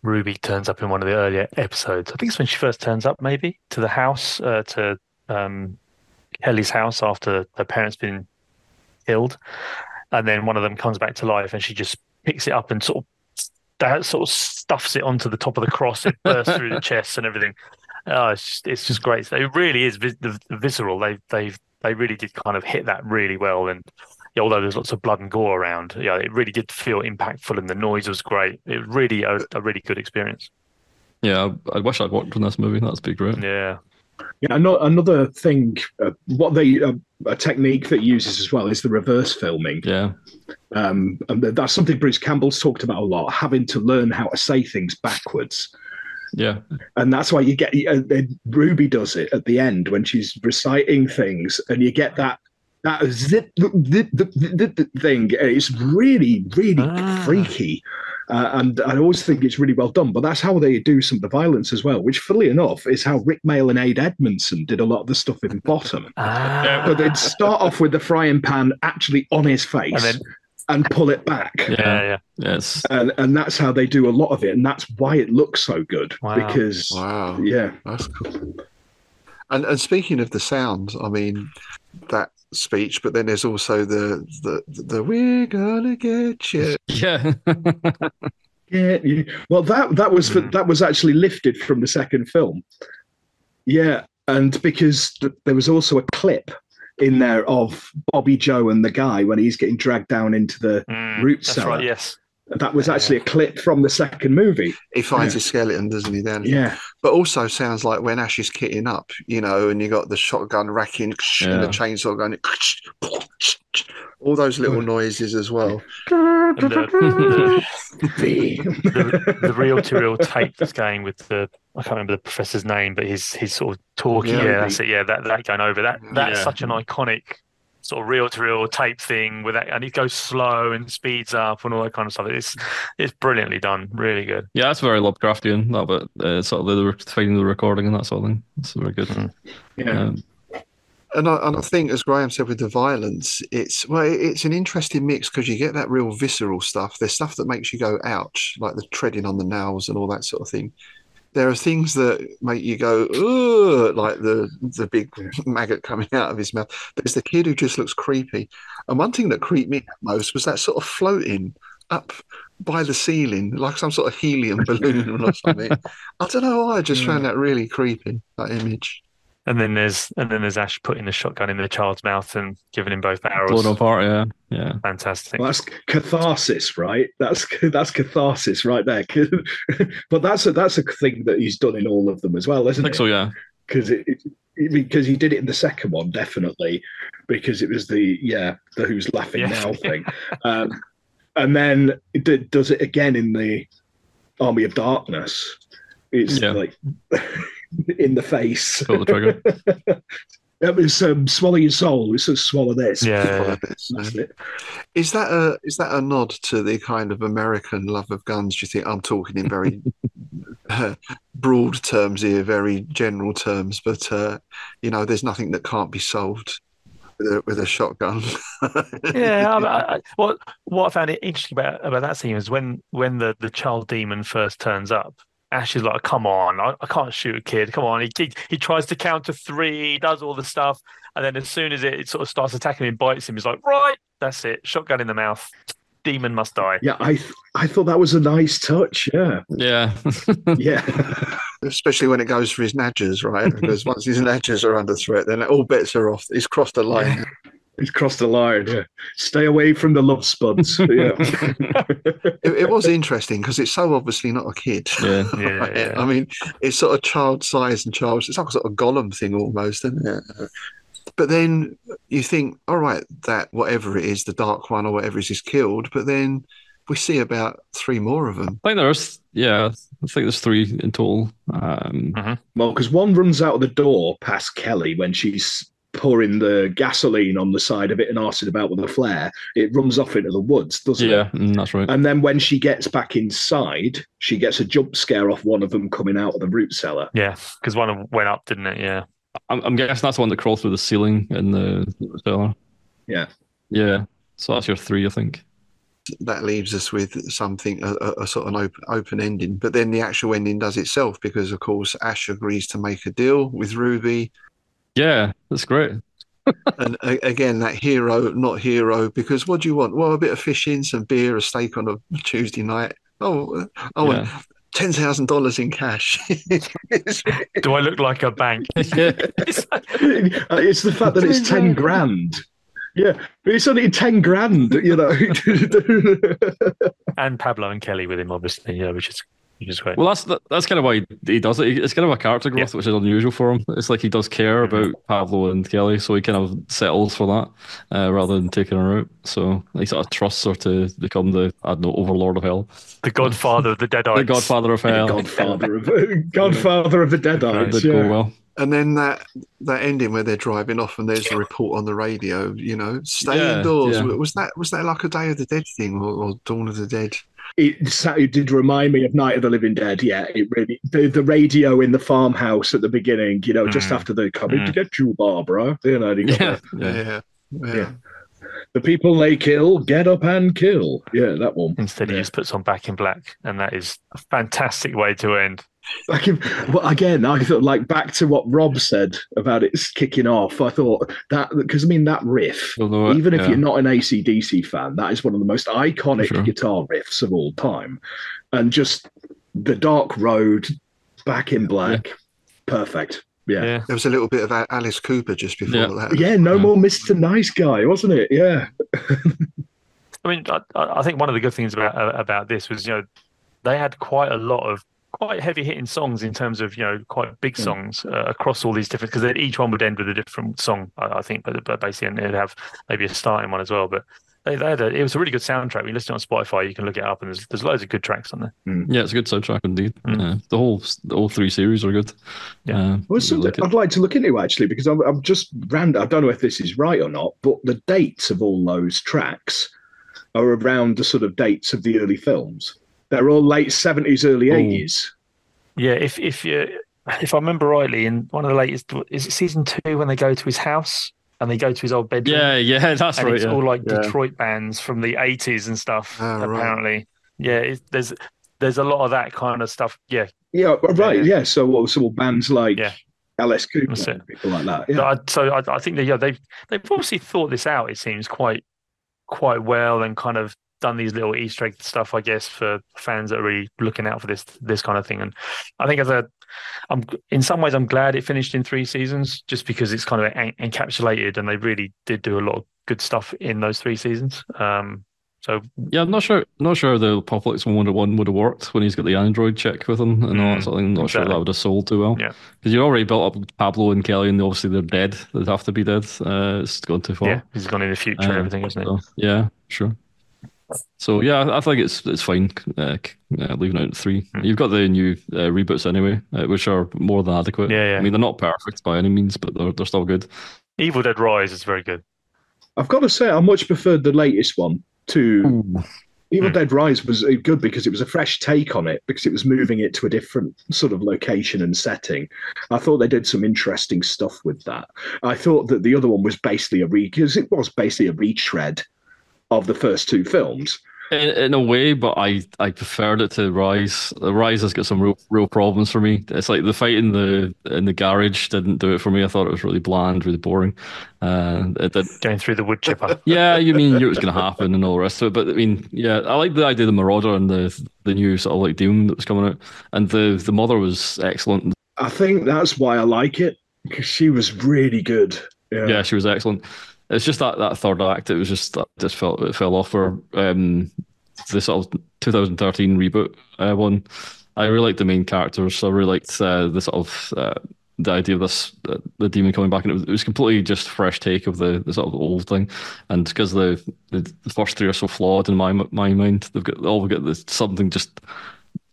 Ruby turns up in one of the earlier episodes. I think it's when she first turns up, maybe, to the house, to Kelly's house after her parents been killed, and then one of them comes back to life, and she just picks it up and sort of stuffs it onto the top of the cross. It bursts through the chest and everything. It's just great. It really is visceral. They really did kind of hit that really well, and although there's lots of blood and gore around, it really did feel impactful, and the noise was great. It was really a really good experience. Yeah, I wish I'd worked on this movie. That'd be great. Yeah. Another thing, a technique that uses as well is the reverse filming. Yeah. And that's something Bruce Campbell's talked about a lot, having to learn how to say things backwards. Yeah. And that's why you get Ruby does it at the end when she's reciting things, and you get that zip thing. It's really, really freaky. And I always think it's really well done, but that's how they do some of the violence as well, which, funnily enough, is how Rick Mayall and Aid Edmondson did a lot of the stuff in Bottom. But they'd start off with the frying pan actually on his face and pull it back. Yes. And that's how they do a lot of it, and that's why it looks so good. Because that's cool. And speaking of the sound, I mean, that speech, but then there's also the we're gonna get you. Yeah. Well, that was actually lifted from the second film. Yeah, and because there was also a clip in there of Bobby Joe and the guy when he's getting dragged down into the root cellar. Right, yes. That was actually a clip from the second movie. He finds his skeleton, doesn't he, then? Yeah. But also sounds like when Ash is kitting up, and you got the shotgun racking and the chainsaw going, all those little noises as well. And the reel-to-reel tape that's going with I can't remember the professor's name, but his sort of talking. Yeah, that's it. Yeah, that going over. That's such an iconic sort of reel-to-reel tape thing with that, and it goes slow and speeds up and all that kind of stuff. It's brilliantly done, really good. Yeah, that's very Lovecraftian. That bit, sort of finding the recording and that sort of thing. It's very good. Yeah. And I think, as Graeme said, with the violence, it's an interesting mix because you get that real visceral stuff. There's stuff that makes you go, ouch, like the treading on the nails and all that sort of thing. There are things that make you go, ugh, like the big maggot coming out of his mouth. There's the kid who just looks creepy. And one thing that creeped me out most was that sort of floating up by the ceiling, like some sort of helium balloon or something. I don't know why, I just found that really creepy, that image. And then there's Ash putting the shotgun in the child's mouth and giving him both barrels. Blown apart, yeah. Fantastic. Well, that's catharsis, right? That's catharsis right there. But that's a thing that he's done in all of them as well, isn't it? I think so, yeah. Because he did it in the second one, definitely, because it was the who's laughing now thing. And then it does it again in the Army of Darkness. It's like in the face. Pull the trigger. That was swallow your soul. It's swallow this. Yeah. That's it. Is that a nod to the kind of American love of guns? Do you think? I'm talking in very broad terms here, very general terms, but there's nothing that can't be solved with a shotgun. Yeah, what I found it interesting about that scene is when the child demon first turns up. Ash is like, "Come on, I can't shoot a kid. Come on." He tries to count to 3, does all the stuff, and then as soon as it sort of starts attacking him, bites him, he's like, "Right, that's it. Shotgun in the mouth. Demon must die." Yeah, I thought that was a nice touch. Yeah, Yeah. yeah. Especially when it goes for his nadgers, right? Because once his nadgers are under threat, then all bets are off. He's crossed the line. He's crossed the line. Yeah, stay away from the love spuds. Yeah, It was interesting because it's so obviously not a kid. Yeah. Right? Yeah. I mean, it's sort of child size and child. It's like a sort of Gollum thing almost, isn't it? But then you think, all right, that whatever it is, the dark one or whatever is killed. But then we see about 3 more of them. I think there's 3 in total. well, because one runs out of the door past Kelly when she's pouring the gasoline on the side of it and arsing about with a flare. It runs off into the woods, doesn't it? Yeah, that's right. And then when she gets back inside, she gets a jump scare off one of them coming out of the root cellar. Yeah, because one of them went up, didn't it? Yeah. I'm guessing that's the one that crawled through the ceiling in the cellar. Yeah. Yeah. So that's your 3, I think. That leaves us with something, a sort of an open ending. But then the actual ending does itself because, of course, Ash agrees to make a deal with Ruby. Yeah, that's great. And again, that hero, not hero, because what do you want? Well, a bit of fishing, some beer, a steak on a Tuesday night. Oh, and $10,000 in cash. Do I look like a bank? It's the fact that it's 10 grand. Yeah, it's only 10 grand, you know. And Pablo and Kelly with him, obviously, yeah, which is great. Well, that's kind of why he does it. It's kind of a character growth, which is unusual for him. It's like he does care about Pablo and Kelly, so he kind of settles for that rather than taking her out. So he sort of trusts her to become the, I don't know, overlord of hell. The godfather of the Deadites. The godfather of hell. Godfather of the Deadites. That'd go well. And then that ending where they're driving off and there's a report on the radio, you know, stay indoors. Yeah. Was that like a Day of the Dead thing or Dawn of the Dead? It did remind me of Night of the Living Dead. Yeah, it really the radio in the farmhouse at the beginning, you know, just after they're coming to get you, Barbara. You know, Yeah. The people they kill, get up and kill. Yeah, that one. Instead, he just puts on Back in Black, and that is a fantastic way to end. Again, I thought, like, back to what Rob said about it kicking off. I thought that, because I mean, that riff, even if you're not an AC/DC fan, that is one of the most iconic guitar riffs of all time. And just the Dark Road, Back in Black, perfect. Yeah. There was a little bit of Alice Cooper just before that. Yeah, no more Mr. Nice Guy, wasn't it? Yeah. I mean, I think one of the good things about this was, you know, they had quite a lot of quite heavy hitting songs in terms of, you know, quite big songs across all these different, because each one would end with a different song, I think, but basically, and they'd have maybe a starting one as well. But they had it was a really good soundtrack. When you listen on Spotify, you can look it up, and there's loads of good tracks on there. Yeah, it's a good soundtrack indeed. The whole 3 series are good. Well, I'd like to look into actually, because I'm just random. I don't know if this is right or not, but the dates of all those tracks are around the sort of dates of the early films. They're all late 70s, early 80s. Yeah, if I remember rightly, in one of the latest, is it season 2 when they go to his house and they go to his old bedroom? Yeah, that's and right. It's all like Detroit bands from the 80s and stuff. Apparently, right. Yeah, there's a lot of that kind of stuff. Yeah, right. Yeah, so bands like Alice Cooper, and people like that. Yeah. I think they've obviously thought this out. It seems quite well, and kind of done these little Easter egg stuff, I guess, for fans that are really looking out for this kind of thing. And I think in some ways I'm glad it finished in 3 seasons, just because it's kind of encapsulated, and they really did do a lot of good stuff in those 3 seasons. So yeah, I'm not sure the Apocalypse one would have worked when he's got the android chick with him and all that sort of thing. I'm not sure that would have sold too well. Yeah, because you already built up Pablo and Kelly, and obviously they're dead. They'd have to be dead. It's gone too far. Yeah, he's gone in the future and everything, isn't it? Yeah, sure. So yeah, I think it's fine leaving out 3. You've got the new reboots anyway, which are more than adequate. Yeah. I mean, they're not perfect by any means, but they're still good. Evil Dead Rise is very good. I've got to say, I much preferred the latest one to Evil Dead Rise was good because it was a fresh take on it, because it was moving it to a different sort of location and setting. I thought they did some interesting stuff with that. I thought that the other one was basically because it was basically a retread of the first two films. In a way, but I preferred it to Rise. Rise has got some real problems for me. It's like the fight in the garage didn't do it for me. I thought it was really bland, really boring. It did. Going through the wood chipper. Yeah, you mean you knew it was going to happen and all the rest of it. But I mean, yeah, I like the idea of the Marauder and the new sort of like demon that was coming out, and the mother was excellent. I think that's why I like it, because she was really good. Yeah, she was excellent. It's just that third act. It was just it fell off for the sort of 2013 reboot one. I really liked the main characters. So I really liked the sort of the idea of this the demon coming back, and it was completely just fresh take of the sort of old thing. And because the first three are so flawed in my mind, they've got something just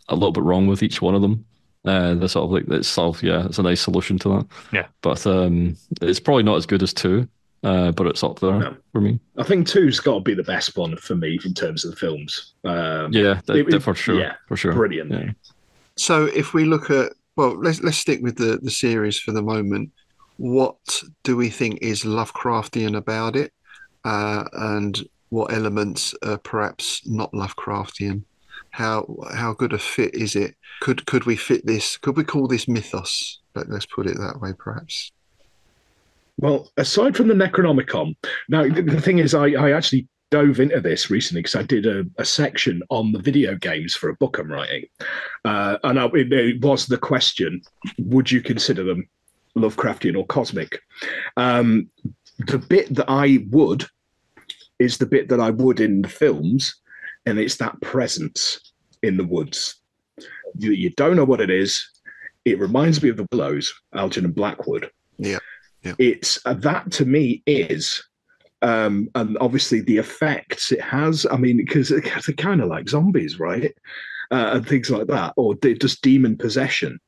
a little bit wrong with each one of them. The sort of like it's a nice solution to that. Yeah, but it's probably not as good as 2. But it's up there for me. I think 2's got to be the best one for me in terms of the films. For sure. Yeah, for sure. Brilliant. Yeah. So if we look at, well, let's stick with the series for the moment. What do we think is Lovecraftian about it, and what elements are perhaps not Lovecraftian? How good a fit is it? Could we fit this? Could we call this mythos? Let's put it that way, perhaps. Well, aside from the Necronomicon, now the thing is, I actually dove into this recently because I did a section on the video games for a book I'm writing. And it was the question, would you consider them Lovecraftian or cosmic? The bit that I would is the bit that I would in the films, and it's that presence in the woods. You don't know what it is. It reminds me of the Willows, Algernon Blackwood. Yeah. It's that to me is, and obviously the effects it has. I mean, because they're kind of like zombies, right? And things like that, or just demon possession.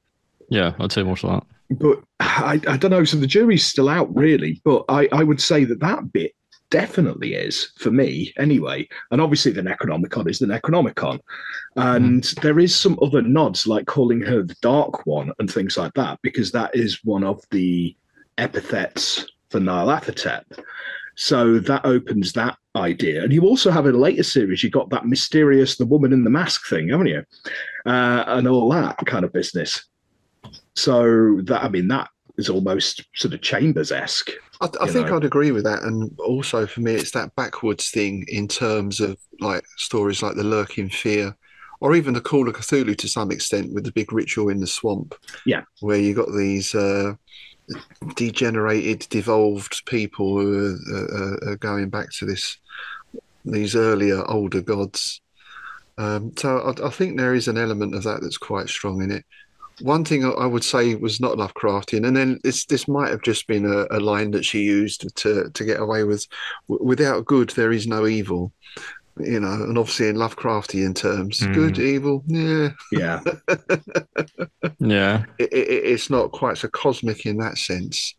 Yeah, I'd say more to that. But I don't know. So the jury's still out, really. But I would say that bit definitely is, for me anyway. And obviously the Necronomicon is the Necronomicon. And there is some other nods, like calling her the Dark One and things like that, because that is one of the epithets for Nyarlathotep. So that opens that idea. And you also have in a later series, you got that mysterious, the woman in the mask thing, haven't you? And all that kind of business. So that is almost sort of Chambers-esque. I think I'd agree with that. And also for me, it's that backwards thing in terms of like stories like The Lurking Fear, or even the Call of Cthulhu to some extent with the big ritual in the swamp. Yeah. Where you got these degenerated, devolved people who are going back to these earlier, older gods. So I think there is an element of that that's quite strong in it. One thing I would say was not Lovecraftian, and then this might have just been a line that she used to get away with, without good, there is no evil. You know, and obviously in Lovecraftian terms, good, evil, yeah. Yeah. Yeah. It's not quite so cosmic in that sense.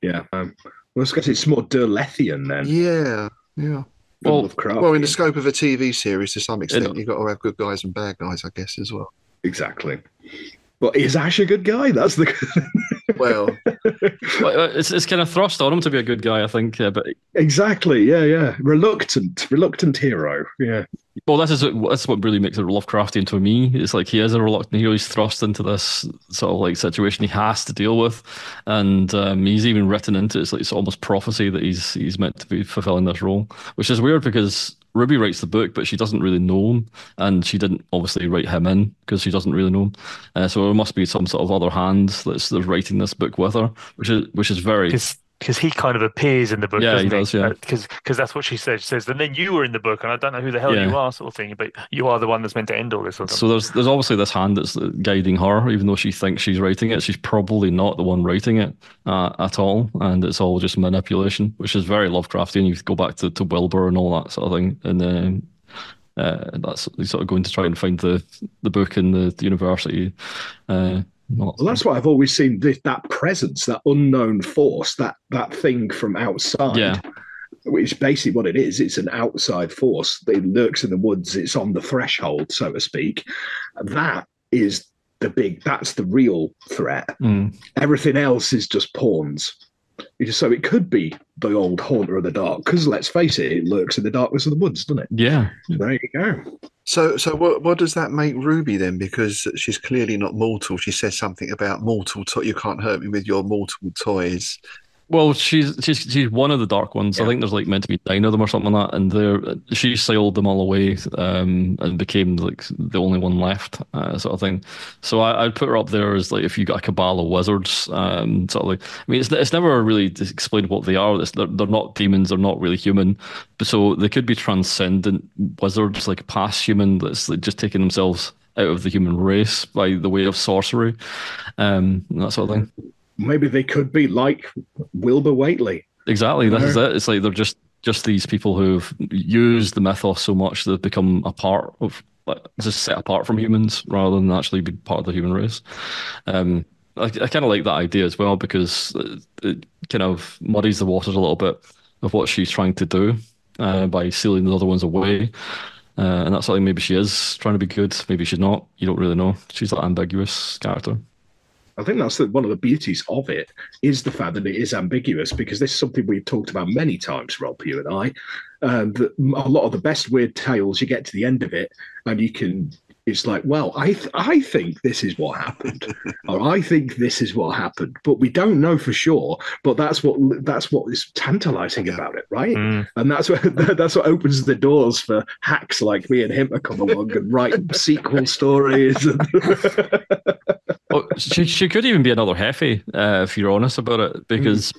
Yeah. Well, I guess it's more Derlethian then. Yeah. Well, in the scope of a TV series, to some extent, you've got to have good guys and bad guys, I guess, as well. Exactly. But is Ash a good guy? That's the... Well, it's kind of thrust on him to be a good guy, I think. But exactly, yeah. Reluctant hero, yeah. Well, that's what really makes it Lovecraftian to me. It's like he is a reluctant hero. He's thrust into this sort of like situation he has to deal with, and he's even written into it. It's like it's almost prophecy that he's meant to be fulfilling this role, which is weird because Ruby writes the book, but she doesn't really know him, and she didn't obviously write him in because she doesn't really know him. So there must be some sort of other hand that's writing this book with her, which is very. Because he kind of appears in the book, doesn't he? Does, yeah. Because that's what she says. She says, and then you were in the book, and I don't know who the hell you are, sort of thing, but you are the one that's meant to end all this. So there's obviously this hand that's guiding her, even though she thinks she's writing it. She's probably not the one writing it at all, and it's all just manipulation, which is very Lovecraftian. You go back to Wilbur and all that sort of thing, and that's sort of going to try and find the book in the university. Well, that's what I've always seen, that presence, that unknown force, that thing from outside. Yeah. which basically what it is. It's an outside force that lurks in the woods. It's on the threshold, so to speak. That's the real threat. Everything else is just pawns. So it could be the old Haunter of the Dark, because let's face it lurks in the darkness of the woods, doesn't it? Yeah. So there you go. So what does that make Ruby then? Because she's clearly not mortal. She says something about mortal. You can't hurt me with your mortal toys. Well, she's one of the dark ones. Yeah. I think there's like meant to be 9 of them or something like that, and she sailed them all away and became like the only one left, sort of thing. So I'd put her up there as like if you got a cabal of wizards, sort of like. I mean, it's never really explained what they are. They're not demons. They're not really human, but so they could be transcendent wizards, like past human that's like just taking themselves out of the human race by the way of sorcery, that sort of thing. Maybe they could be like Wilbur Whateley. Exactly, that is it. It's like they're just these people who've used the mythos so much that they've become a part of, like, just set apart from humans rather than actually be part of the human race. I kind of like that idea as well, because it kind of muddies the waters a little bit of what she's trying to do by sealing the other ones away. And that's something maybe she is trying to be good, maybe she's not. You don't really know. She's that ambiguous character. I think that's one of the beauties of it, is the fact that it is ambiguous, because this is something we've talked about many times, Rob, you and I. That a lot of the best weird tales, you get to the end of it and it's like, well, I think this is what happened, or I think this is what happened, but we don't know for sure. But that's what is tantalizing about it, right? And that's what opens the doors for hacks like me and him to come along and write sequel stories. Well, she could even be another Heffy, if you're honest about it, because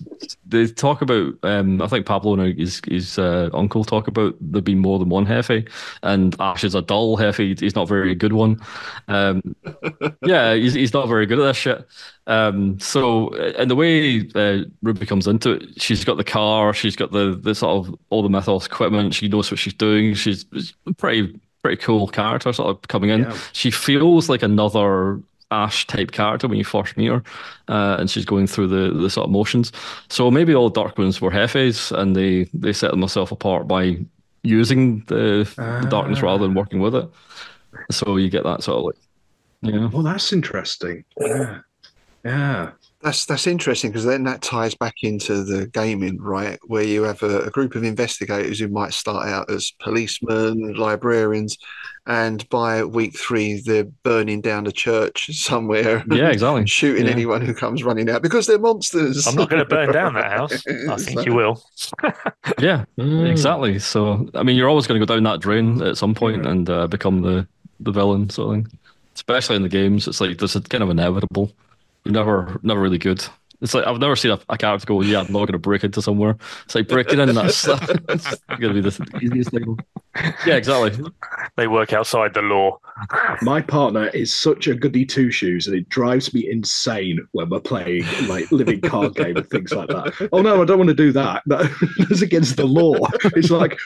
they talk about, I think Pablo and his uncle talk about there being more than one Heffy, and Ash is a dull Heffy. He's not a very good one. Yeah, he's not very good at this shit. So, and the way Ruby comes into it, she's got the car, she's got the sort of all the mythos equipment, she knows what she's doing. She's a pretty cool character sort of coming in. Yeah. She feels like another Ash type character when you first meet her, and she's going through the sort of motions. So maybe all dark ones were Heffes, and they set themselves apart by using the darkness rather than working with it. So you get that sort of like, yeah. Well, that's interesting. Yeah. That's interesting, because then that ties back into the gaming, right? Where you have a group of investigators who might start out as policemen, librarians, and by week 3 they're burning down a church somewhere. Yeah, exactly. Shooting anyone who comes running out because they're monsters. I'm not going to burn down that house. I think you will. Yeah, exactly. So, I mean, you're always going to go down that drain at some point and become the villain sort of thing. Especially in the games, it's like this is kind of inevitable. You're never really good. It's like I've never seen a character go, yeah, I'm not going to break into somewhere. It's like breaking in, that's going to be the easiest thing. Yeah, exactly. They work outside the law. My partner is such a goody two-shoes, and it drives me insane when we're playing like living card game and things like that. Oh no, I don't want to do that. That's against the law. It's like,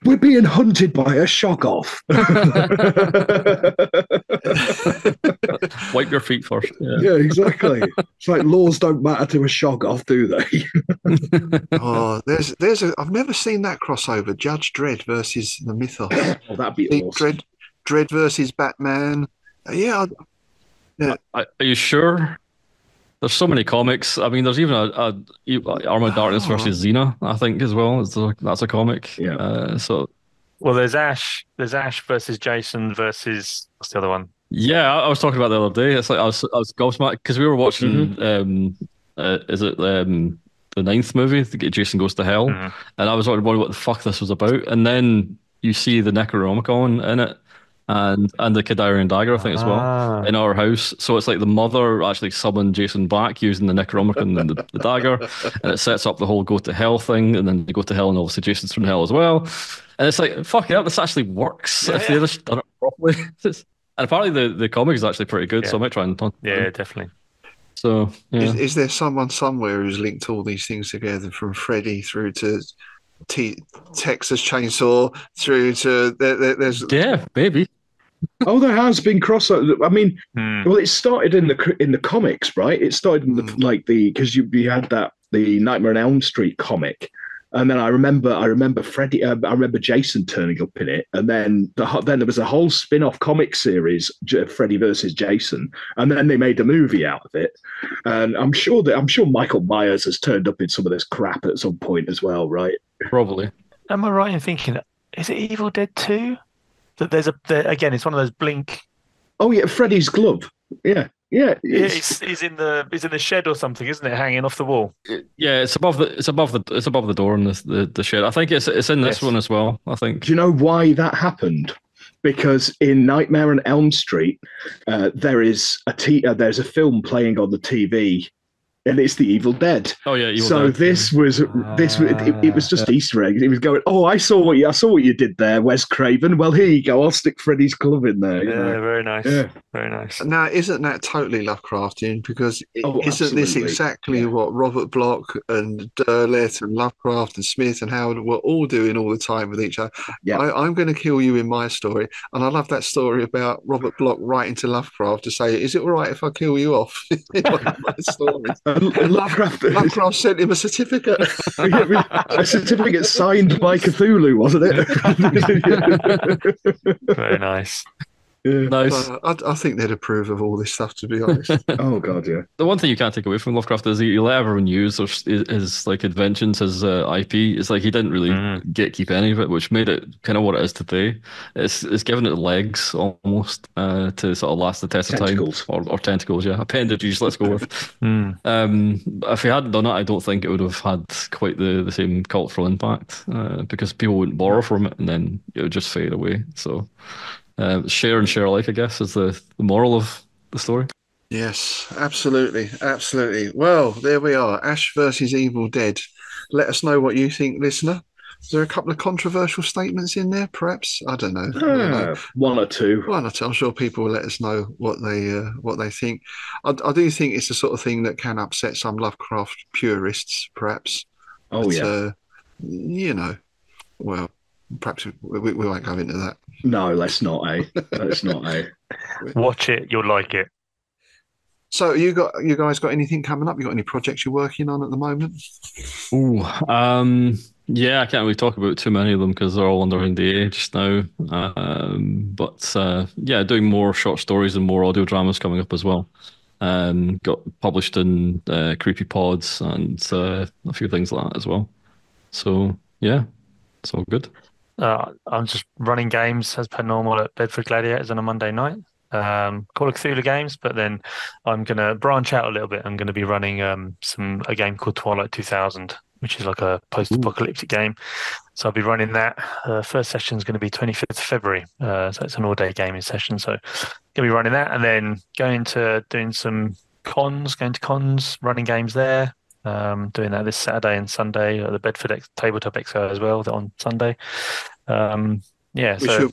we're being hunted by a shoggoth. Wipe your feet first. Yeah, exactly. It's like laws don't matter to a shoggoth, do they? Oh, I've never seen that crossover. Judge Dredd versus the Mythos. Oh, that'd be awesome. Dredd versus Batman. Yeah. Are you sure? There's so many comics. I mean, there's even a Armored Darkness versus Xena, I think, as well. That's a comic. Yeah. Well, there's Ash. There's Ash versus Jason versus what's the other one? Yeah, I was talking about the other day. It's like I was gobsmacked because we were watching. Is it the 9th movie? Jason Goes to Hell, and I was wondering what the fuck this was about. And then you see the Necronomicon in it. And the Kadarian dagger, I think, as well, in our house. So it's like the mother actually summoned Jason back using the Necronomicon and the dagger, and it sets up the whole go to hell thing, and then they go to hell, and obviously Jason's from hell as well. And it's like, fuck yeah, this actually works if they just done it properly. And apparently the comic is actually pretty good, so I might try and talk. Yeah, definitely. So yeah. Is there someone somewhere who's linked all these things together, from Freddy through to Texas Chainsaw through to there's maybe. Oh, there has been crossover. I mean, well, it started in the comics, right? It started in because you had the Nightmare on Elm Street comic, And then I remember Freddy. I remember Jason turning up in it, and then then there was a whole spin-off comic series, Freddy versus Jason, and then they made a movie out of it. And I'm sure Michael Myers has turned up in some of this crap at some point as well, right? Probably. Am I right in thinking, is it Evil Dead 2? That again, it's one of those Blink. Oh yeah, Freddy's glove. Yeah. He's in the shed or something, isn't it? Hanging off the wall. Yeah, it's above the door in the shed. I think it's in this one as well. I think. Do you know why that happened? Because in Nightmare on Elm Street, there's a film playing on the TV, and it's The Evil Dead. Oh yeah, Evil Dead. It was just Easter eggs. It was going, oh, I saw what you did there, Wes Craven. Well, here you go. I'll stick Freddy's glove in there. Yeah, very nice. Yeah. Very nice. Now, isn't that totally Lovecraftian? Because isn't this exactly what Robert Bloch and Derleth and Lovecraft and Smith and Howard were all doing all the time with each other? Yeah. I'm going to kill you in my story. And I love that story about Robert Bloch writing to Lovecraft to say, is it all right if I kill you off in my story? Lovecraft sent him a certificate. A certificate signed by Cthulhu, wasn't it? Very nice. Yeah. Nice. I think they'd approve of all this stuff, to be honest. Oh god, yeah. The one thing you can't take away from Lovecraft is he let everyone use his like inventions, his IP. It's like he didn't really gatekeep any of it, which made it kind of what it is today. It's given it legs almost to sort of last the test of time. Or tentacles, yeah. Appendages, let's go with. If he hadn't done it, I don't think it would have had quite the same cultural impact because people wouldn't borrow from it and then it would just fade away. So. Share and share alike, I guess, is the moral of the story. Yes, absolutely. Well, there we are. Ash versus Evil Dead. Let us know what you think, listener. Is there a couple of controversial statements in there, perhaps? I don't know. One or two. I'm sure people will let us know what they think. I do think it's the sort of thing that can upset some Lovecraft purists, perhaps. Oh, but, well, perhaps we won't go into that. No, let's not, Let's not, Watch it, you'll like it. So you guys got anything coming up? You got any projects you're working on at the moment? Yeah, I can't really talk about too many of them because they're all under NDA just now. But doing more short stories and more audio dramas coming up as well. Got published in Creepy Pods and a few things like that as well. So yeah, it's all good. I'm just running games as per normal at Bedford Gladiators on a Monday night. Call of Cthulhu games, but then I'm going to branch out a little bit. I'm going to be running a game called Twilight 2000, which is like a post-apocalyptic game. So I'll be running that. First session is going to be 25th of February. So it's an all-day gaming session. So going to be running that and then going to cons, running games there. Doing that this Saturday and Sunday at the Bedford Tabletop Expo as well on Sunday.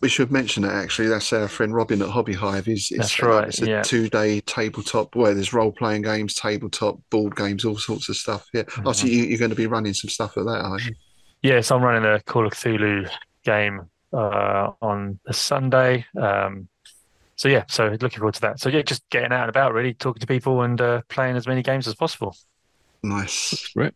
We should mention that actually. That's our friend Robin at Hobby Hive. That's right. It's a 2-day tabletop where there's role-playing games, tabletop, board games, all sorts of stuff. Yeah. Mm-hmm. Oh, so you're going to be running some stuff at that, are you? Yes, I'm running a Call of Cthulhu game on a Sunday. So looking forward to that. So yeah, just getting out and about, really talking to people and playing as many games as possible. Nice. Right.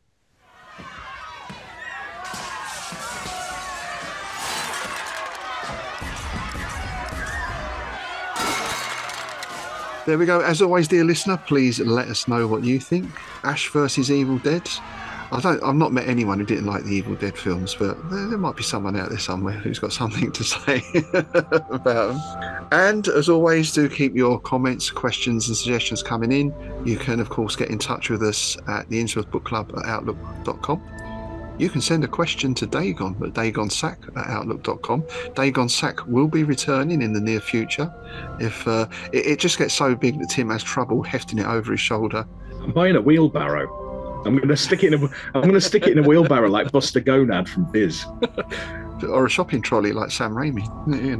There we go. As always, dear listener, please let us know what you think. Ash versus Evil Dead. I've not met anyone who didn't like the Evil Dead films, but there might be someone out there somewhere who's got something to say about them. And as always, do keep your comments, questions and suggestions coming in. You can, of course, get in touch with us at the Innsmouth Book Club at outlook.com. You can send a question to Dagon at dagonsack@outlook.com. Dagon Sack will be returning in the near future. If it just gets so big that Tim has trouble hefting it over his shoulder. I'm buying a wheelbarrow. I'm going to stick it in a wheelbarrow like Buster Gonad from Biz. Or a shopping trolley like Sam Raimi.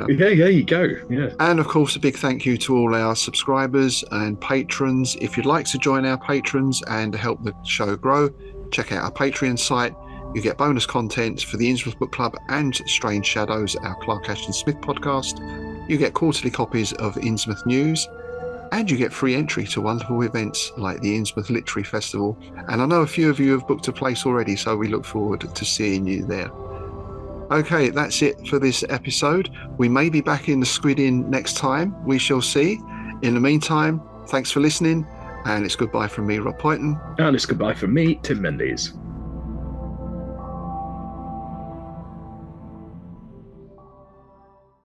Yeah, there you go. Yeah. And of course, a big thank you to all our subscribers and patrons. If you'd like to join our patrons and help the show grow, check out our Patreon site. You get bonus content for the Innsmouth Book Club and Strange Shadows, our Clark Ashton Smith podcast. You get quarterly copies of Innsmouth News. and you get free entry to wonderful events like the Innsmouth Literary Festival. And I know a few of you have booked a place already, so we look forward to seeing you there. Okay, that's it for this episode. We may be back in the Squid Inn next time. We shall see. In the meantime, thanks for listening, and it's goodbye from me, Rob Poynton. And it's goodbye from me, Tim Mendes.